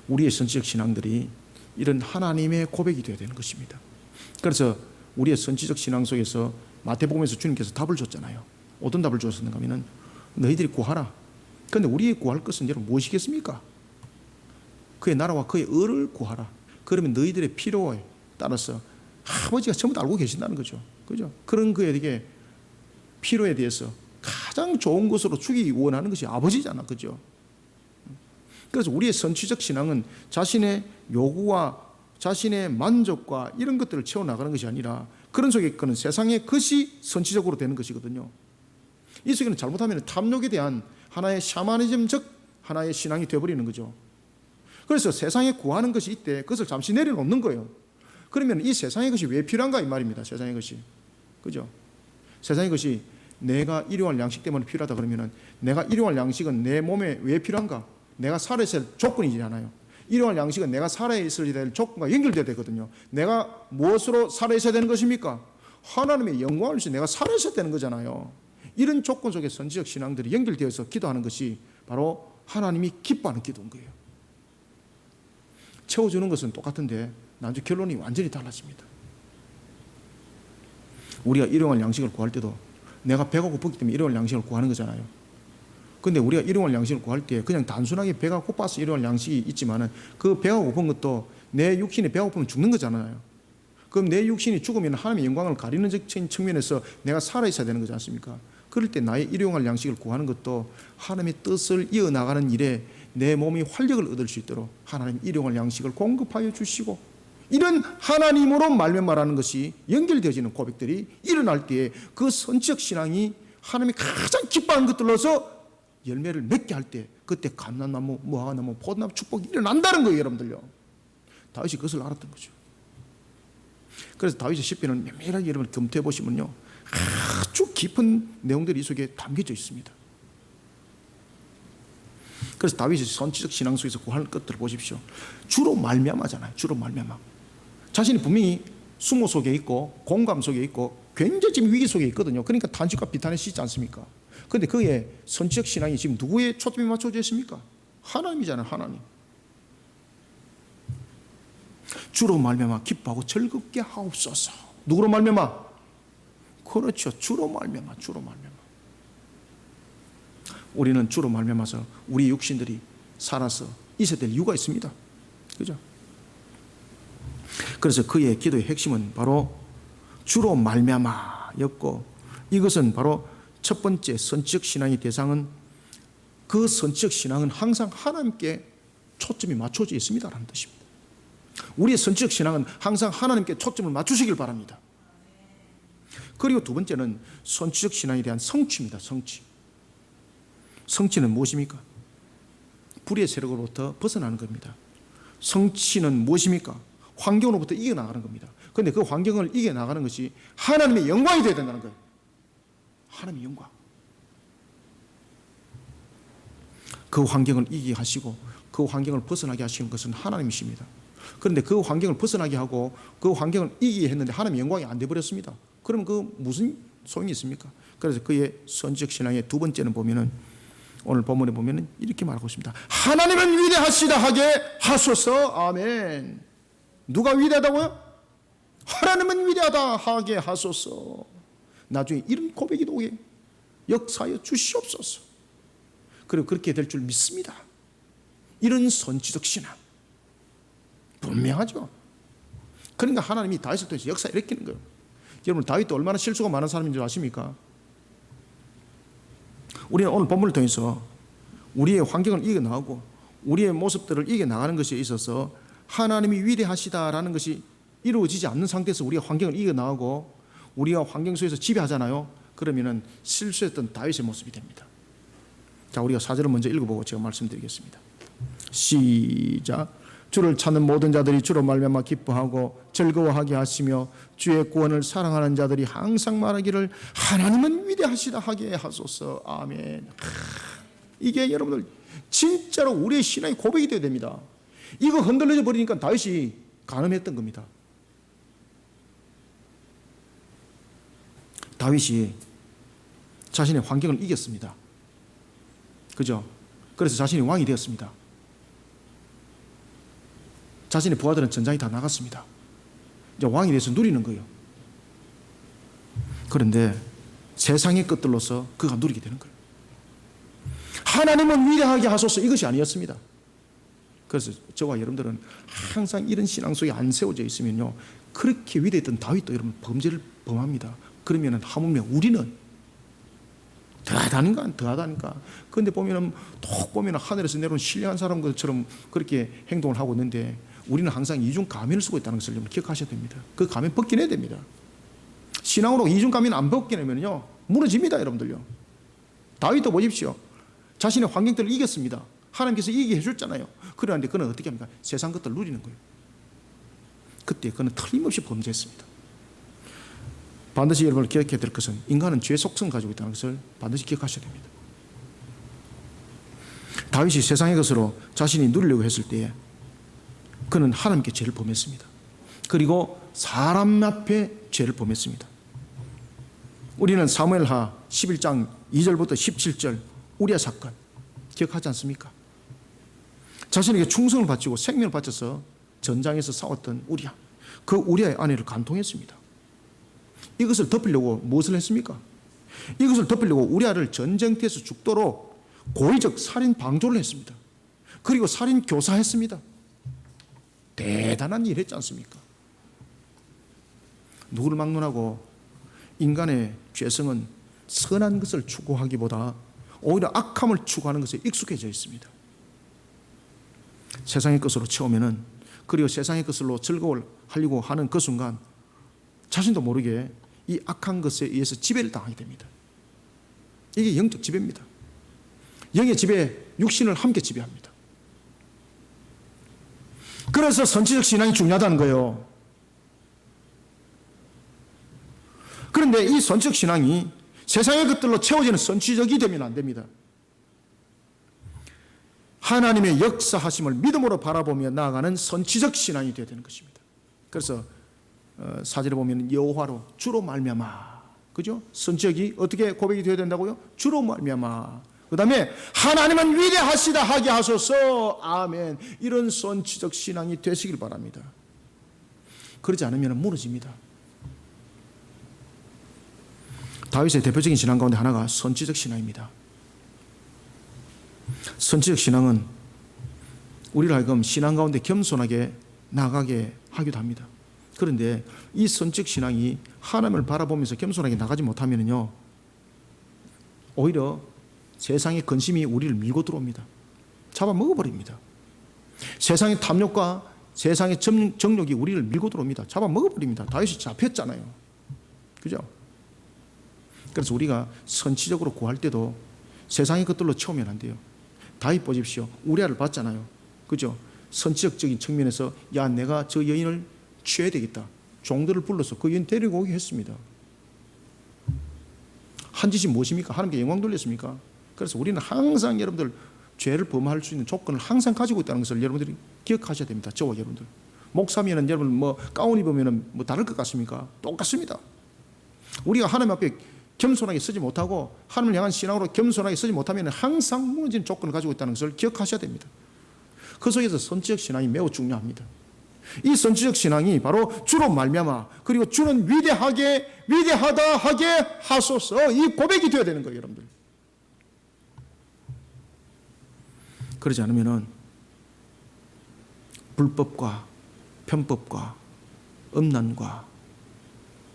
우리의 선지적 신앙들이 이런 하나님의 고백이 되어야 되는 것입니다. 그래서 우리의 선지적 신앙 속에서 마태복음에서 주님께서 답을 줬잖아요. 어떤 답을 주셨는가 하면 너희들이 구하라. 그런데 우리의 구할 것은 여러분 무엇이겠습니까? 그의 나라와 그의 의를 구하라. 그러면 너희들의 필요에 따라서 아버지가 전부 다 알고 계신다는 거죠. 그죠? 그런 그에게 필요에 대해서 가장 좋은 것으로 주기 원하는 것이 아버지잖아. 그죠? 그래서 우리의 선지적 신앙은 자신의 요구와 자신의 만족과 이런 것들을 채워나가는 것이 아니라 그런 속에 있는 세상의 것이 선지적으로 되는 것이거든요. 이 속에는 잘못하면 탐욕에 대한 하나의 샤머니즘적 하나의 신앙이 되어버리는 거죠. 그래서 세상에 구하는 것이 있대 그것을 잠시 내려놓는 거예요. 그러면 이 세상의 것이 왜 필요한가 이 말입니다. 세상의 것이. 그죠? 세상의 것이 내가 일용할 양식 때문에 필요하다 그러면은 내가 일용할 양식은 내 몸에 왜 필요한가? 내가 살아있어야 될 조건이잖아요. 일용할 양식은 내가 살아있어야 될 조건과 연결되어야 되거든요. 내가 무엇으로 살아있어야 되는 것입니까? 하나님의 영광을 위해서 내가 살아있어야 되는 거잖아요. 이런 조건 속에 선지적 신앙들이 연결되어서 기도하는 것이 바로 하나님이 기뻐하는 기도인 거예요. 채워주는 것은 똑같은데 나중에 결론이 완전히 달라집니다. 우리가 일용할 양식을 구할 때도 내가 배가 고프기 때문에 일용할 양식을 구하는 거잖아요. 근데 우리가 일용할 양식을 구할 때 그냥 단순하게 배가 고파서 일용할 양식이 있지만은 그 배가 고픈 것도 내 육신이 배가 고프면 죽는 거잖아요. 그럼 내 육신이 죽으면 하나님의 영광을 가리는 측면에서 내가 살아있어야 되는 거지 않습니까? 그럴 때 나의 일용할 양식을 구하는 것도 하나님의 뜻을 이어나가는 일에 내 몸이 활력을 얻을 수 있도록 하나님 일용할 양식을 공급하여 주시고 이런 하나님으로 말하는 것이 연결되어지는 고백들이 일어날 때에 그 선지적 신앙이 하나님이 가장 기뻐하는 것들로서 열매를 맺게 할 때 그때 감람나무, 무화과나무, 포도나무 축복이 일어난다는 거예요. 여러분들요. 다윗이 그것을 알았던 거죠. 그래서 다윗의 시편을 면밀하게 여러분 검토해 보시면요 아주 깊은 내용들이 이 속에 담겨져 있습니다. 그래서 다윗이 선지적 신앙 속에서 구하는 것들을 보십시오. 주로 말미암아잖아요. 주로 말미암아. 자신이 분명히 수모 속에 있고 공감 속에 있고 굉장히 지금 위기 속에 있거든요. 그러니까 탄식과 비탄에 씻지 않습니까? 그런데 그의 선지적 신앙이 지금 누구의 초점이 맞춰져 있습니까? 하나님이잖아요. 하나님. 주로 말미암아 기뻐하고 즐겁게 하옵소서. 누구로 말미암아? 그렇죠. 주로 말미암아. 주로 말미암아. 우리는 주로 말미암아서 우리 육신들이 살아서 있어야 될 이유가 있습니다. 그죠? 그래서 그의 기도의 핵심은 바로 주로 말미암아였고 이것은 바로 첫 번째 선지적 신앙의 대상은 그 선지적 신앙은 항상 하나님께 초점이 맞춰져 있습니다라는 뜻입니다. 우리의 선지적 신앙은 항상 하나님께 초점을 맞추시길 바랍니다. 그리고 두 번째는 선지적 신앙에 대한 성취입니다. 성취. 성취는 무엇입니까? 불의 세력으로부터 벗어나는 겁니다. 성취는 무엇입니까? 환경으로부터 이겨나가는 겁니다. 그런데 그 환경을 이겨나가는 것이 하나님의 영광이 되어야 된다는 거예요. 하나님의 영광. 그 환경을 이기게 하시고 그 환경을 벗어나게 하시는 것은 하나님이십니다. 그런데 그 환경을 벗어나게 하고 그 환경을 이기게 했는데 하나님의 영광이 안 돼버렸습니다. 그러면 그 무슨 소용이 있습니까? 그래서 그의 선지적 신앙의 두 번째는 보면은 오늘 본문에 보면은 이렇게 말하고 있습니다. 하나님은 위대하시다 하게 하소서. 아멘. 누가 위대하다고요? 하나님은 위대하다 하게 하소서. 나중에 이런 고백이 오게 역사하여 주시옵소서. 그리고 그렇게 될 줄 믿습니다. 이런 선지적 신앙 분명하죠. 그러니까 하나님이 다윗을 통해서 역사 일으키는 거예요. 여러분 다윗도 얼마나 실수가 많은 사람인 줄 아십니까? 우리는 오늘 본문을 통해서 우리의 환경을 이겨나가고 우리의 모습들을 이겨나가는 것에 있어서 하나님이 위대하시다라는 것이 이루어지지 않는 상태에서 우리가 환경을 이겨나가고 우리가 환경 속에서 지배하잖아요. 그러면은 실수했던 다윗의 모습이 됩니다. 자, 우리가 4절을 먼저 읽어보고 제가 말씀드리겠습니다. 시작. 주를 찾는 모든 자들이 주로 말미암아 기뻐하고 즐거워하게 하시며 주의 구원을 사랑하는 자들이 항상 말하기를 하나님은 위대하시다 하게 하소서. 아멘. 이게 여러분들 진짜로 우리의 신앙의 고백이 되어야 됩니다. 이거 흔들려져 버리니까 다윗이 간음했던 겁니다. 다윗이 자신의 환경을 이겼습니다. 그죠? 그래서 자신이 왕이 되었습니다. 자신의 부하들은 전장에 다 나갔습니다. 이제 왕이 돼서 누리는 거예요. 그런데 세상의 것들로서 그가 누리게 되는 거예요. 하나님은 위대하게 하소서 이것이 아니었습니다. 그래서 저와 여러분들은 항상 이런 신앙 속에 안 세워져 있으면요, 그렇게 위대했던 다윗도 여러분 범죄를 범합니다. 그러면 하물며 우리는 더하다니까. 그런데 보면은 톡 보면 하늘에서 내려온 신령한 사람들처럼 그렇게 행동을 하고 있는데 우리는 항상 이중 가면을 쓰고 있다는 것을 여러분 기억하셔야 됩니다. 그 가면 벗겨내야 됩니다. 신앙으로 이중 가면 안 벗겨내면요 무너집니다, 여러분들요. 다윗도 보십시오. 자신의 환경들을 이겼습니다. 하나님께서 이기게 해줬잖아요. 그런데 그는 어떻게 합니까? 세상 것들 누리는 거예요. 그때 그는 틀림없이 범죄했습니다. 반드시 여러분을 기억해야 될 것은 인간은 죄의 속성을 가지고 있다는 것을 반드시 기억하셔야 됩니다. 다윗이 세상의 것으로 자신이 누리려고 했을 때에 그는 하나님께 죄를 범했습니다. 그리고 사람 앞에 죄를 범했습니다. 우리는 사무엘하 11장 2절부터 17절 우리아 사건 기억하지 않습니까? 자신에게 충성을 바치고 생명을 바쳐서 전장에서 싸웠던 우리아, 그 우리아의 아내를 간통했습니다. 이것을 덮으려고 무엇을 했습니까? 이것을 덮으려고 우리아를 전쟁터에서 죽도록 고의적 살인 방조를 했습니다. 그리고 살인 교사했습니다. 대단한 일 했지 않습니까? 누구를 막론하고 인간의 죄성은 선한 것을 추구하기보다 오히려 악함을 추구하는 것에 익숙해져 있습니다. 세상의 것으로 채우면은, 그리고 세상의 것으로 즐거움을 하려고 하는 그 순간 자신도 모르게 이 악한 것에 의해서 지배를 당하게 됩니다. 이게 영적 지배입니다. 영의 지배, 육신을 함께 지배합니다. 그래서 선지적 신앙이 중요하다는 거예요. 그런데 이 선지적 신앙이 세상의 것들로 채워지는 선지적이 되면 안 됩니다. 하나님의 역사하심을 믿음으로 바라보며 나아가는 선지적 신앙이 되어야 되는 것입니다. 그래서 4절에 보면 여호와로 주로 말미암아, 그죠? 선지적이 어떻게 고백이 되어야 된다고요? 주로 말미암아. 그 다음에 하나님은 위대하시다 하게 하소서. 아멘. 이런 선지적 신앙이 되시길 바랍니다. 그러지 않으면 무너집니다. 다윗의 대표적인 신앙 가운데 하나가 선지적 신앙입니다. 선지적 신앙은 우리를 하여금 신앙 가운데 겸손하게 나가게 하기도 합니다. 그런데 이 선지적 신앙이 하나님을 바라보면서 겸손하게 나가지 못하면요, 오히려 세상의 근심이 우리를 밀고 들어옵니다. 잡아먹어버립니다. 세상의 탐욕과 세상의 정욕이 우리를 밀고 들어옵니다. 잡아먹어버립니다. 다윗이 잡혔잖아요. 그죠? 그래서 우리가 선지적으로 구할 때도 세상의 것들로 채우면 안 돼요. 다윗 보십시오. 우리아를 봤잖아요. 그죠? 선지적인 측면에서 야, 내가 저 여인을 취해야 되겠다. 종들을 불러서 그 여인 데리고 오게 했습니다. 한 짓이 무엇입니까? 하나님께 영광 돌렸습니까? 그래서 우리는 항상 여러분들 죄를 범할 수 있는 조건을 항상 가지고 있다는 것을 여러분들이 기억하셔야 됩니다. 저와 여러분들. 목사면은 여러분 뭐 가운 입으면은 뭐 다를 것 같습니까? 똑같습니다. 우리가 하나님 앞에 겸손하게 서지 못하고 하나님을 향한 신앙으로 겸손하게 서지 못하면 항상 무너지는 조건을 가지고 있다는 것을 기억하셔야 됩니다. 그 속에서 선지적 신앙이 매우 중요합니다. 이 선지적 신앙이 바로 주로 말미암아, 그리고 주는 위대하다 하게 하소서, 이 고백이 되어야 되는 거예요, 여러분들. 그러지 않으면 불법과 편법과 음란과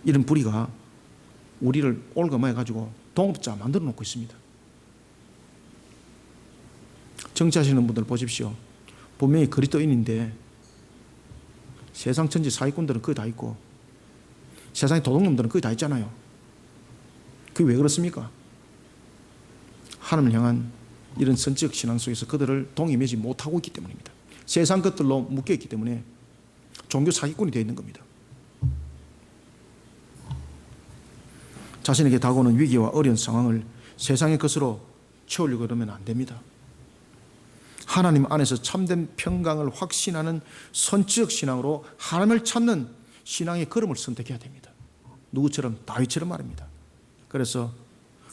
이런 불의가 우리를 올가매가지고 동업자 만들어 놓고 있습니다. 정치하시는 분들 보십시오. 분명히 그리스도인인데 세상 천지 사기꾼들은 거기 다 있고 세상의 도둑놈들은 거기 다 있잖아요. 그게 왜 그렇습니까? 하나님을 향한 이런 선지적 신앙 속에서 그들을 동의매지 못하고 있기 때문입니다. 세상 것들로 묶여있기 때문에 종교 사기꾼이 되어 있는 겁니다. 자신에게 다가오는 위기와 어려운 상황을 세상의 것으로 채우려고 그러면 안 됩니다. 하나님 안에서 참된 평강을 확신하는 선지적 신앙으로 하나님을 찾는 신앙의 걸음을 선택해야 됩니다. 누구처럼? 다윗처럼 말입니다. 그래서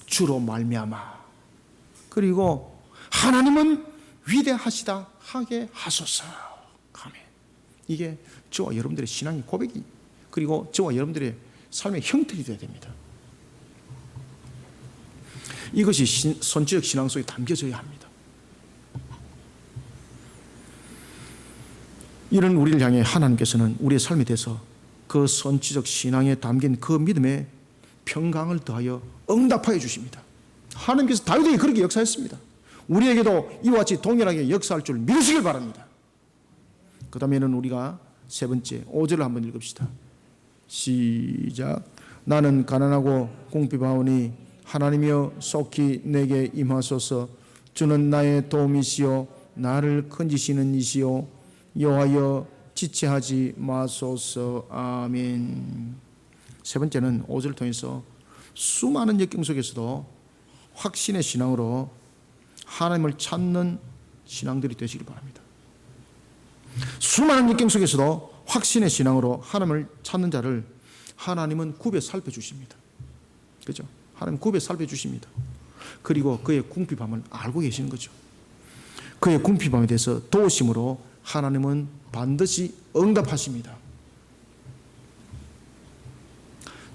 주로 말미암아 그리고 하나님은 위대하시다 하게 하소서. 아멘. 이게 저와 여러분들의 신앙의 고백이 그리고 저와 여러분들의 삶의 형틀이 되어야 됩니다. 이것이 선지적 신앙 속에 담겨져야 합니다. 이런 우리를 향해 하나님께서는 우리의 삶에 대해서 그 선지적 신앙에 담긴 그 믿음의 평강을 더하여 응답하여 주십니다. 하나님께서 다윗에게 그렇게 역사했습니다. 우리에게도 이와 같이 동일하게 역사할 줄 믿으시길 바랍니다. 그 다음에는 우리가 세 번째 5절을 한번 읽읍시다. 시작. 나는 가난하고 궁핍하오니 하나님이여 속히 내게 임하소서. 주는 나의 도움이시요 나를 건지시는 이시요 여호와여 지체하지 마소서. 아멘. 세 번째는 5절을 통해서 수많은 역경 속에서도 확신의 신앙으로 하나님을 찾는 신앙들이 되시길 바랍니다. 수많은 역경 속에서도 확신의 신앙으로 하나님을 찾는 자를 하나님은 굽에 살펴주십니다. 그렇죠? 하나님 굽에 살펴주십니다. 그리고 그의 궁핍함을 알고 계시는 거죠. 그의 궁핍함에 대해서 도우심으로 하나님은 반드시 응답하십니다.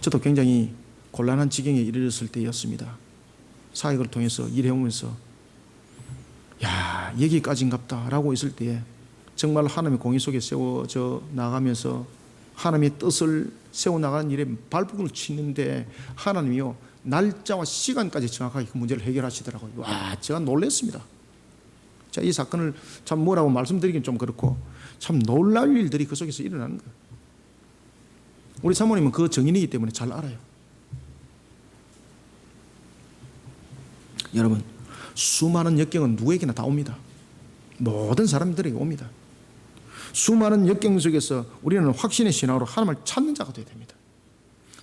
저도 굉장히 곤란한 지경에 이르렀을 때였습니다. 사역을 통해서 일해오면서 야 여기까지인갑다 라고 있을 때에 정말 하나님의 공의 속에 세워져 나가면서 하나님의 뜻을 세워나가는 일에 발버둥을 치는데 하나님이요 날짜와 시간까지 정확하게 그 문제를 해결하시더라고요. 와 제가 놀랐습니다. 자, 이 사건을 참 뭐라고 말씀드리긴 좀 그렇고 참 놀라울 일들이 그 속에서 일어나는 거예요. 우리 사모님은 그 정인이기 때문에 잘 알아요. 여러분 수많은 역경은 누구에게나 다 옵니다. 모든 사람들에게 옵니다. 수많은 역경 속에서 우리는 확신의 신앙으로 하나님을 찾는 자가 되어야 됩니다.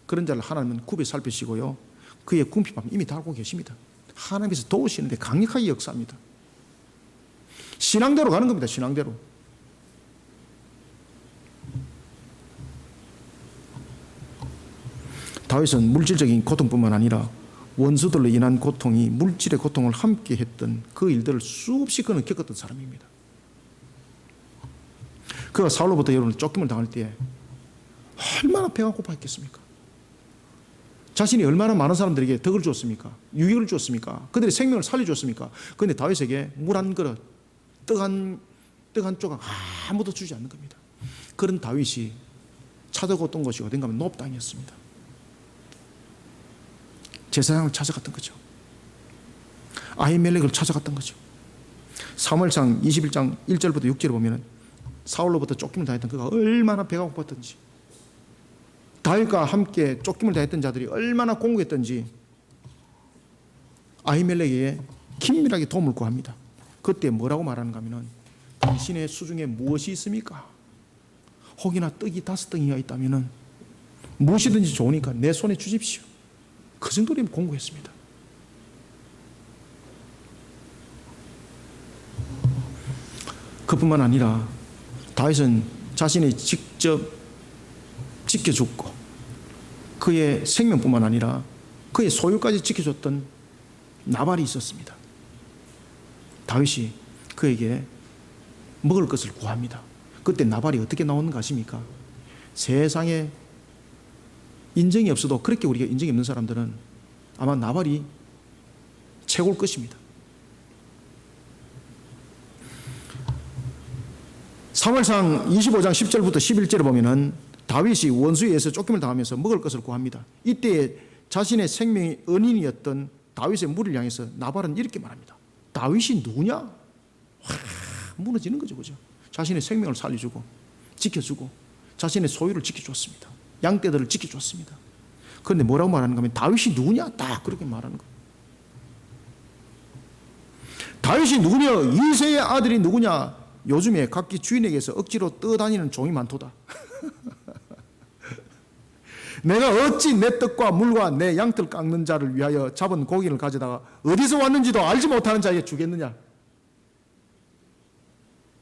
그런 자를 하나님은 굽에 살피시고요 그의 궁핍함 이미 다 알고 계십니다. 하나님께서 도우시는데 강력하게 역사합니다. 신앙대로 가는 겁니다. 신앙대로. 다윗은 물질적인 고통뿐만 아니라 원수들로 인한 고통이 물질의 고통을 함께 했던 그 일들을 수없이 그는 겪었던 사람입니다. 그가 사울로부터 여러분 쫓김을 당할 때 얼마나 배가 고파했겠습니까? 자신이 얼마나 많은 사람들에게 덕을 주었습니까? 유익을 주었습니까? 그들의 생명을 살려주었습니까? 그런데 다윗에게 물 한 그릇, 떡 한 조각 아무도 주지 않는 겁니다. 그런 다윗이 찾아갔던 곳이 어딘가 하면 노브 땅이었습니다. 제사장을 찾아갔던 거죠. 아히멜렉을 찾아갔던 거죠. 사무엘상 21장 1절부터 6절에 보면 사울로부터 쫓김을 당했던 그가 얼마나 배가 고팠던지 다윗과 함께 쫓김을 당했던 자들이 얼마나 공고했던지 아히멜렉에게 긴밀하게 도움을 구합니다. 그때 뭐라고 말하는가 하면 당신의 수중에 무엇이 있습니까? 혹이나 떡이 5덩이가 있다면 무엇이든지 좋으니까 내 손에 주십시오. 그 정도로 공고했습니다. 그뿐만 아니라 다윗은 자신이 직접 지켜 죽고 그의 생명뿐만 아니라 그의 소유까지 지켜줬던 나발이 있었습니다. 다윗이 그에게 먹을 것을 구합니다. 그때 나발이 어떻게 나오는가 아십니까? 세상에 인정이 없어도 그렇게 우리가 인정이 없는 사람들은 아마 나발이 최고일 것입니다. 사무엘상 25장 10절부터 11절에 보면은 다윗이 원수에 의해서 쫓김을 당하면서 먹을 것을 구합니다. 이때 자신의 생명의 은인이었던 다윗의 무리를 향해서 나발은 이렇게 말합니다. 다윗이 누구냐? 무너지는 거죠. 그죠? 자신의 생명을 살려주고 지켜주고 자신의 소유를 지켜줬습니다. 양떼들을 지켜줬습니다. 그런데 뭐라고 말하는가 하면 다윗이 누구냐? 딱 그렇게 말하는 거예요. 다윗이 누구냐? 이새의 아들이 누구냐? 요즘에 각기 주인에게서 억지로 떠다니는 종이 많도다. 내가 어찌 내 떡과 물과 내 양털 깎는 자를 위하여 잡은 고기를 가져다가 어디서 왔는지도 알지 못하는 자에게 주겠느냐?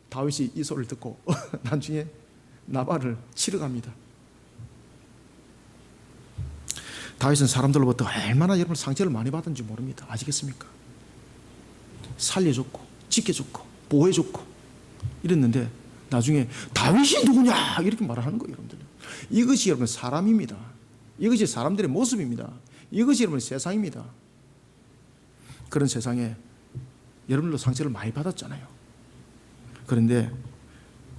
다윗이 이 소리를 듣고 나중에 나발을 치러 갑니다. 다윗은 사람들로부터 얼마나 여러분 상처를 많이 받은지 모릅니다. 아시겠습니까? 살려줬고 지켜줬고 보호해줬고 이랬는데 나중에 다윗이 누구냐 이렇게 말하는 거예요. 여러분들, 이것이 여러분 사람입니다. 이것이 사람들의 모습입니다. 이것이 여러분 세상입니다. 그런 세상에 여러분들도 상처를 많이 받았잖아요. 그런데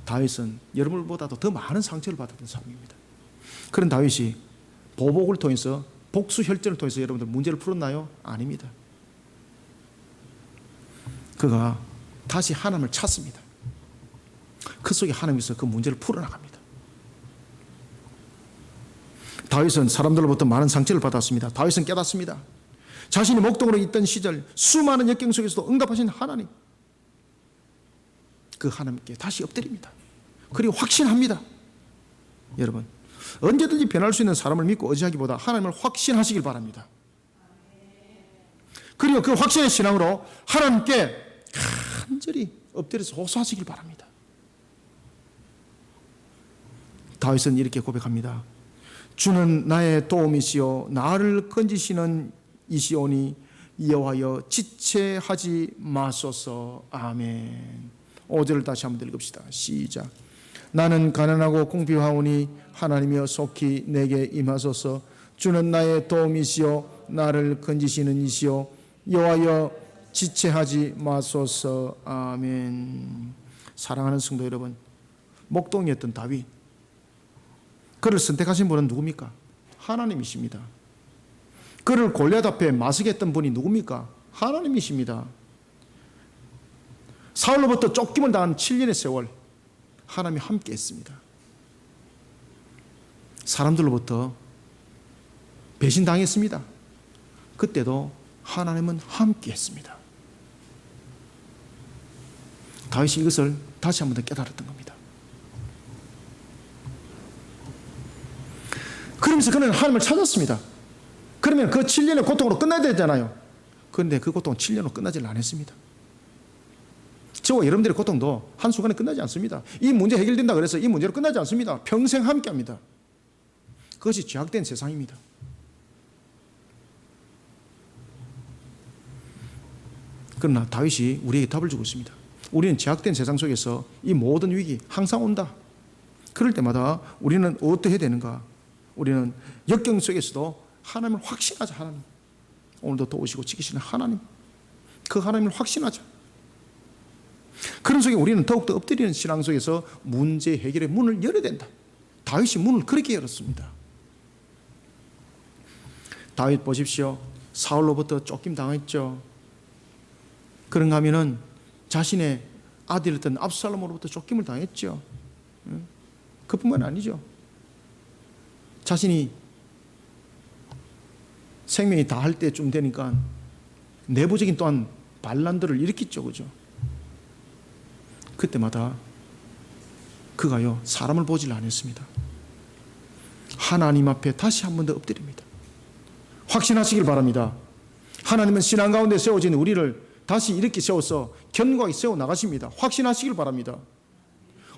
다윗은 여러분보다도 더 많은 상처를 받았던 사람입니다. 그런 다윗이 보복을 통해서 복수혈전을 통해서 여러분들 문제를 풀었나요? 아닙니다. 그가 다시 하나님을 찾습니다. 그 속에 하나님께서 그 문제를 풀어나갑니다. 다윗은 사람들로부터 많은 상처를 받았습니다. 다윗은 깨닫습니다. 자신이 목동으로 있던 시절 수많은 역경 속에서도 응답하신 하나님, 그 하나님께 다시 엎드립니다. 그리고 확신합니다. 여러분, 언제든지 변할 수 있는 사람을 믿고 의지하기보다 하나님을 확신하시길 바랍니다. 그리고 그 확신의 신앙으로 하나님께 간절히 엎드려서 호소하시길 바랍니다. 다윗은 이렇게 고백합니다. 주는 나의 도움이시요 나를 건지시는 이시오니 여호와여 지체하지 마소서. 아멘. 5절을 다시 한번 읽읍시다. 시작. 나는 가난하고 공피하오니 하나님이여 속히 내게 임하소서. 주는 나의 도움이시요 나를 건지시는 이시요 여호와여 지체하지 마소서. 아멘. 사랑하는 성도 여러분, 목동이었던 다윗, 그를 선택하신 분은 누굽니까? 하나님이십니다. 그를 골리앗 앞에 마스겠던 분이 누굽니까? 하나님이십니다. 사울로부터 쫓김을 당한 7년의 세월 하나님이 함께 했습니다. 사람들로부터 배신당했습니다. 그때도 하나님은 함께 했습니다. 다윗이 이것을 다시 한 번 더 깨달았던 겁니다. 그러면서 그는 하나님을 찾았습니다. 그러면 그 7년의 고통으로 끝나야 되잖아요. 그런데 그 고통은 7년으로 끝나지 않았습니다. 저와 여러분들의 고통도 한순간에 끝나지 않습니다. 이 문제 해결된다 그래서 이 문제로 끝나지 않습니다. 평생 함께합니다. 그것이 죄악된 세상입니다. 그러나 다윗이 우리에게 답을 주고 있습니다. 우리는 죄악된 세상 속에서 이 모든 위기 항상 온다. 그럴 때마다 우리는 어떻게 해야 되는가? 우리는 역경 속에서도 하나님을 확신하자. 하나님, 오늘도 도우시고 지키시는 하나님, 그 하나님을 확신하자. 그런 속에 우리는 더욱더 엎드리는 신앙 속에서 문제 해결의 문을 열어야 된다. 다윗이 문을 그렇게 열었습니다. 다윗 보십시오. 사울로부터 쫓김 당했죠. 그런가 하면은 자신의 아들이었던 압살롬으로부터 쫓김을 당했죠. 그뿐만 아니죠. 자신이 생명이 다할 때쯤 되니까 내부적인 또한 반란들을 일으켰죠. 그죠? 그때마다 그가요 사람을 보질 않았습니다. 하나님 앞에 다시 한 번 더 엎드립니다. 확신하시길 바랍니다. 하나님은 신앙 가운데 세워진 우리를 다시 이렇게 세워서 견고하게 세워나가십니다. 확신하시길 바랍니다.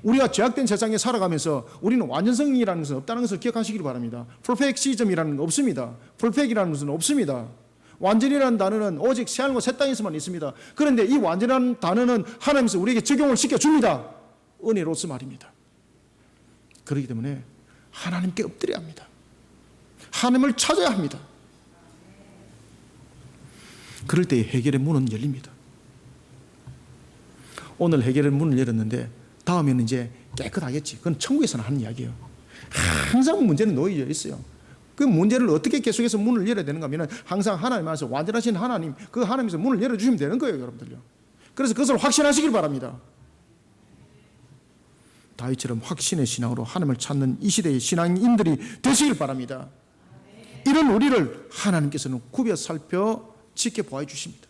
우리가 죄악된 세상에 살아가면서 우리는 완전성이라는 것은 없다는 것을 기억하시길 바랍니다. 퍼펙시즘이라는 건 없습니다. 퍼펙이라는 것은 없습니다. 완전이라는 단어는 오직 새하늘과 새 땅에서만 있습니다. 그런데 이 완전한 단어는 하나님께서 우리에게 적용을 시켜줍니다. 은혜로서 말입니다. 그렇기 때문에 하나님께 엎드려야 합니다. 하나님을 찾아야 합니다. 그럴 때 해결의 문은 열립니다. 오늘 해결의 문을 열었는데 다음에는 이제 깨끗하겠지. 그건 천국에서는 하는 이야기예요. 항상 문제는 놓여져 있어요. 그 문제를 어떻게 계속해서 문을 열어야 되는가 하면 항상 하나님 안에서 완전하신 하나님, 그 하나님께서 문을 열어주시면 되는 거예요. 여러분들요. 그래서 그것을 확신하시길 바랍니다. 다윗처럼 확신의 신앙으로 하나님을 찾는 이 시대의 신앙인들이 되시길 바랍니다. 이런 우리를 하나님께서는 구별 살펴 지켜보아 주십니다.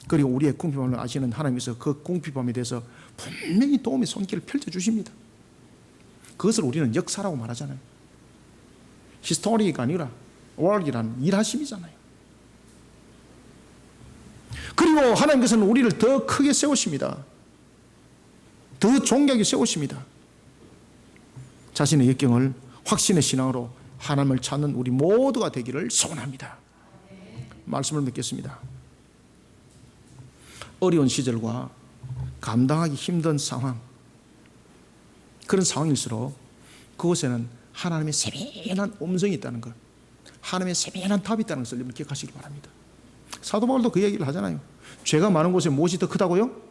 그리고 우리의 궁핍함을 아시는 하나님께서 그 궁핍함에 대해서 분명히 도움의 손길을 펼쳐주십니다. 그것을 우리는 역사라고 말하잖아요. 히스토리가 아니라 월이라는 일하심이잖아요. 그리고 하나님께서는 우리를 더 크게 세우십니다. 더 존귀하게 세우십니다. 자신의 역경을 확신의 신앙으로 하나님을 찾는 우리 모두가 되기를 소원합니다. 말씀을 맺겠습니다. 어려운 시절과 감당하기 힘든 상황, 그런 상황일수록 그곳에는 하나님의 세밀한 음성이 있다는 것, 하나님의 세밀한 답이 있다는 것을 여러분 기억하시기 바랍니다. 사도 바울도 그 얘기를 하잖아요. 죄가 많은 곳에 무엇이 더 크다고요?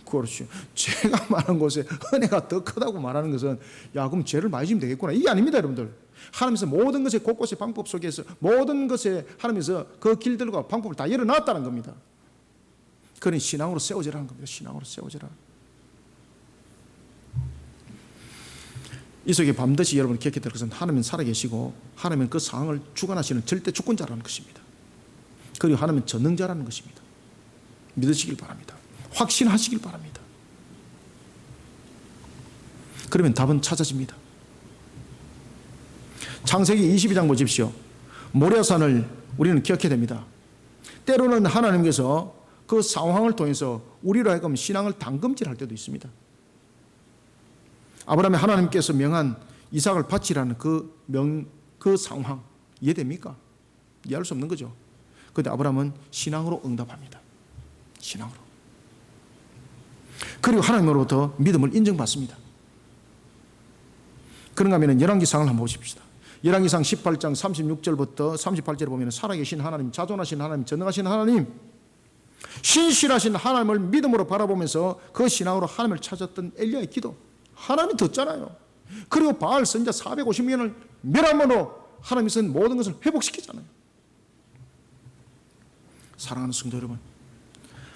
그렇죠. 죄가 많은 곳에 은혜가 더 크다고 말하는 것은 야 그럼 죄를 많이 지면 되겠구나, 이게 아닙니다. 여러분들, 하나님께서 모든 것의 곳곳의 방법 속에서 모든 것에 하나님께서 그 길들과 방법을 다 열어놨다는 겁니다. 그런 신앙으로 세워지라는 겁니다. 신앙으로 세워지라. 이 속에 반드시 여러분 기억해야 될 것은 하나님은 살아계시고 하나님은 그 상황을 주관하시는 절대 주권자라는 것입니다. 그리고 하나님은 전능자라는 것입니다. 믿으시길 바랍니다. 확신하시길 바랍니다. 그러면 답은 찾아집니다. 창세기 22장 보십시오. 모리아산을 우리는 기억해야 됩니다. 때로는 하나님께서 그 상황을 통해서 우리로 하여금 신앙을 당금질할 때도 있습니다. 아브라함의 하나님께서 명한 이삭을 바치라는 그 상황 이해됩니까? 이해할 수 없는 거죠. 그런데 아브라함은 신앙으로 응답합니다. 신앙으로. 그리고 하나님으로부터 믿음을 인정받습니다. 그런가 하면 열왕기상을 한번 보십시다. 열왕기상 18장 36절부터 38절에 보면 살아계신 하나님, 자존하신 하나님, 전능하신 하나님, 신실하신 하나님을 믿음으로 바라보면서 그 신앙으로 하나님을 찾았던 엘리야의 기도, 하나님이 듣잖아요. 그리고 바알 선지자 450명을 멸함으로 하나님께서는 모든 것을 회복시키잖아요. 사랑하는 성도 여러분,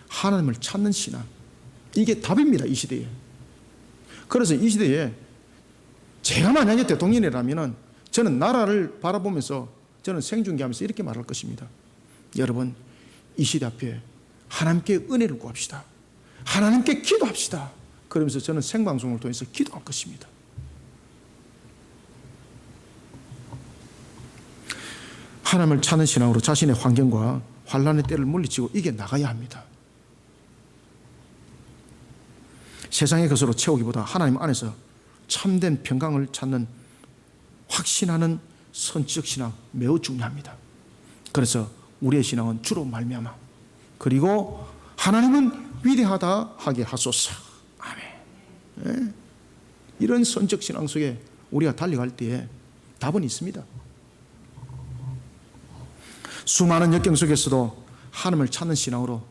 하나님을 찾는 신앙, 이게 답입니다. 이 시대에. 그래서 이 시대에 제가 만약에 대통령이라면 저는 나라를 바라보면서 저는 생중계하면서 이렇게 말할 것입니다. 여러분, 이 시대 앞에 하나님께 은혜를 구합시다. 하나님께 기도합시다. 그러면서 저는 생방송을 통해서 기도할 것입니다. 하나님을 찾는 신앙으로 자신의 환경과 환난의 때를 물리치고 이겨 나가야 합니다. 세상의 것으로 채우기보다 하나님 안에서 참된 평강을 찾는 확신하는 선지적 신앙 매우 중요합니다. 그래서 우리의 신앙은 주로 말미암아 그리고 하나님은 위대하다 하게 하소서. 아멘. 네. 이런 선지적 신앙 속에 우리가 달려갈 때에 답은 있습니다. 수많은 역경 속에서도 하나님을 찾는 신앙으로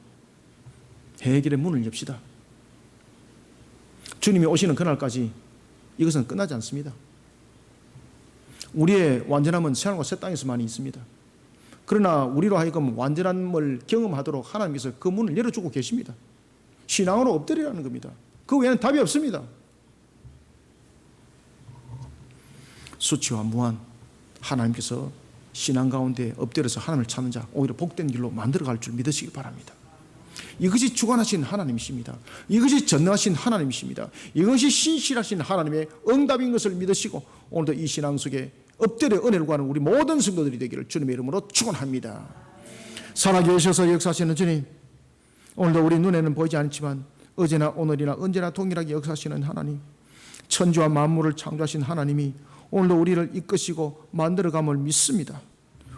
해결의 문을 엽시다. 주님이 오시는 그날까지 이것은 끝나지 않습니다. 우리의 완전함은 새하늘과 새 땅에서만이 있습니다. 그러나 우리로 하여금 완전함을 경험하도록 하나님께서 그 문을 열어주고 계십니다. 신앙으로 엎드리라는 겁니다. 그 외에는 답이 없습니다. 수치와 무한 하나님께서 신앙 가운데 엎드려서 하나님을 찾는 자 오히려 복된 길로 만들어갈 줄 믿으시기 바랍니다. 이것이 주관하신 하나님이십니다. 이것이 전능하신 하나님이십니다. 이것이 신실하신 하나님의 응답인 것을 믿으시고 오늘도 이 신앙 속에 엎드려 은혜를 구하는 우리 모든 성도들이 되기를 주님의 이름으로 축원합니다. 살아계셔서 역사하시는 주님, 오늘도 우리 눈에는 보이지 않지만 어제나 오늘이나 언제나 동일하게 역사하시는 하나님, 천지와 만물을 창조하신 하나님이 오늘도 우리를 이끄시고 만들어감을 믿습니다.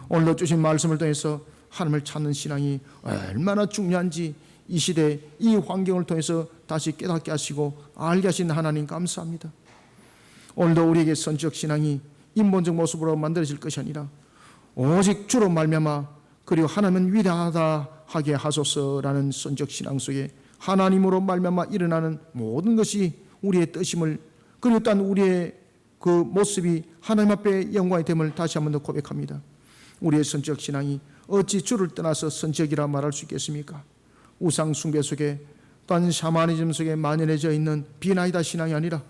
오늘도 주신 말씀을 통해서 하나님을 찾는 신앙이 얼마나 중요한지 이 시대 이 환경을 통해서 다시 깨닫게 하시고 알게 하신 하나님 감사합니다. 오늘도 우리에게 선지적 신앙이 인본적 모습으로 만들어질 것이 아니라 오직 주로 말미암아 그리고 하나님은 위대하다 하게 하소서라는 선지적 신앙 속에 하나님으로 말미암아 일어나는 모든 것이 우리의 뜻임을, 그리고 또한 우리의 그 모습이 하나님 앞에 영광이 됨을 다시 한 번 더 고백합니다. 우리의 선지적 신앙이 어찌 주를 떠나서 선지적이라 말할 수 있겠습니까? 우상 숭배 속에 또한 샤머니즘 속에 만연해져 있는 비나이다 신앙이 아니라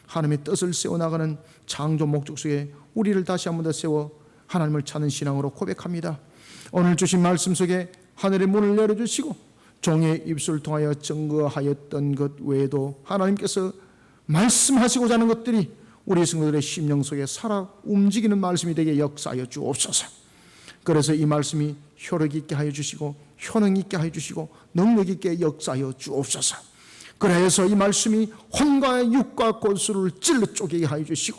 하나님의 뜻을 세워나가는 창조 목적 속에 우리를 다시 한 번 더 세워 하나님을 찾는 신앙으로 고백합니다. 오늘 주신 말씀 속에 하늘의 문을 열어주시고 종의 입술을 통하여 증거하였던 것 외에도 하나님께서 말씀하시고자 하는 것들이 우리 성도들의 심령 속에 살아 움직이는 말씀이 되게 역사하여 주옵소서. 그래서 이 말씀이 효력 있게 하여 주시고 효능 있게 하여 주시고 능력 있게 역사하여 주옵소서. 그래서 이 말씀이 혼과 육과 골수를 찔러 쪼개게 하여 주시고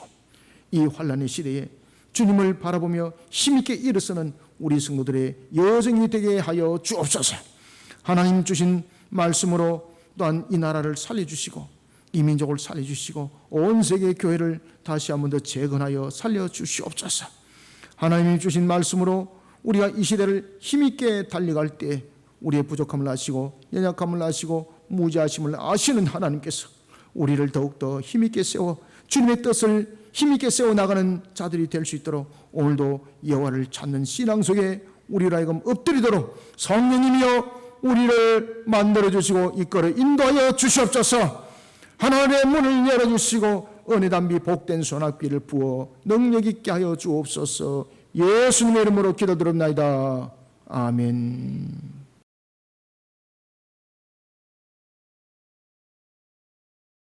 이 환난의 시대에 주님을 바라보며 힘있게 일어서는 우리 성도들의 여정이 되게 하여 주옵소서. 하나님 주신 말씀으로 또한 이 나라를 살려주시고 이 민족을 살려주시고 온 세계 교회를 다시 한 번 더 재건하여 살려주시옵소서. 하나님이 주신 말씀으로 우리가 이 시대를 힘있게 달려갈 때 우리의 부족함을 아시고 연약함을 아시고 무지하심을 아시는 하나님께서 우리를 더욱더 힘있게 세워 주님의 뜻을 힘있게 세워나가는 자들이 될 수 있도록 오늘도 여호와를 찾는 신앙 속에 우리로 하여금 엎드리도록 성령님이여 우리를 만들어주시고 이끌어 인도하여 주시옵소서. 하나님의 문을 열어주시고 은혜 담비 복된 소낙비를 부어 능력 있게 하여 주옵소서. 예수님의 이름으로 기도드립나이다. 아멘.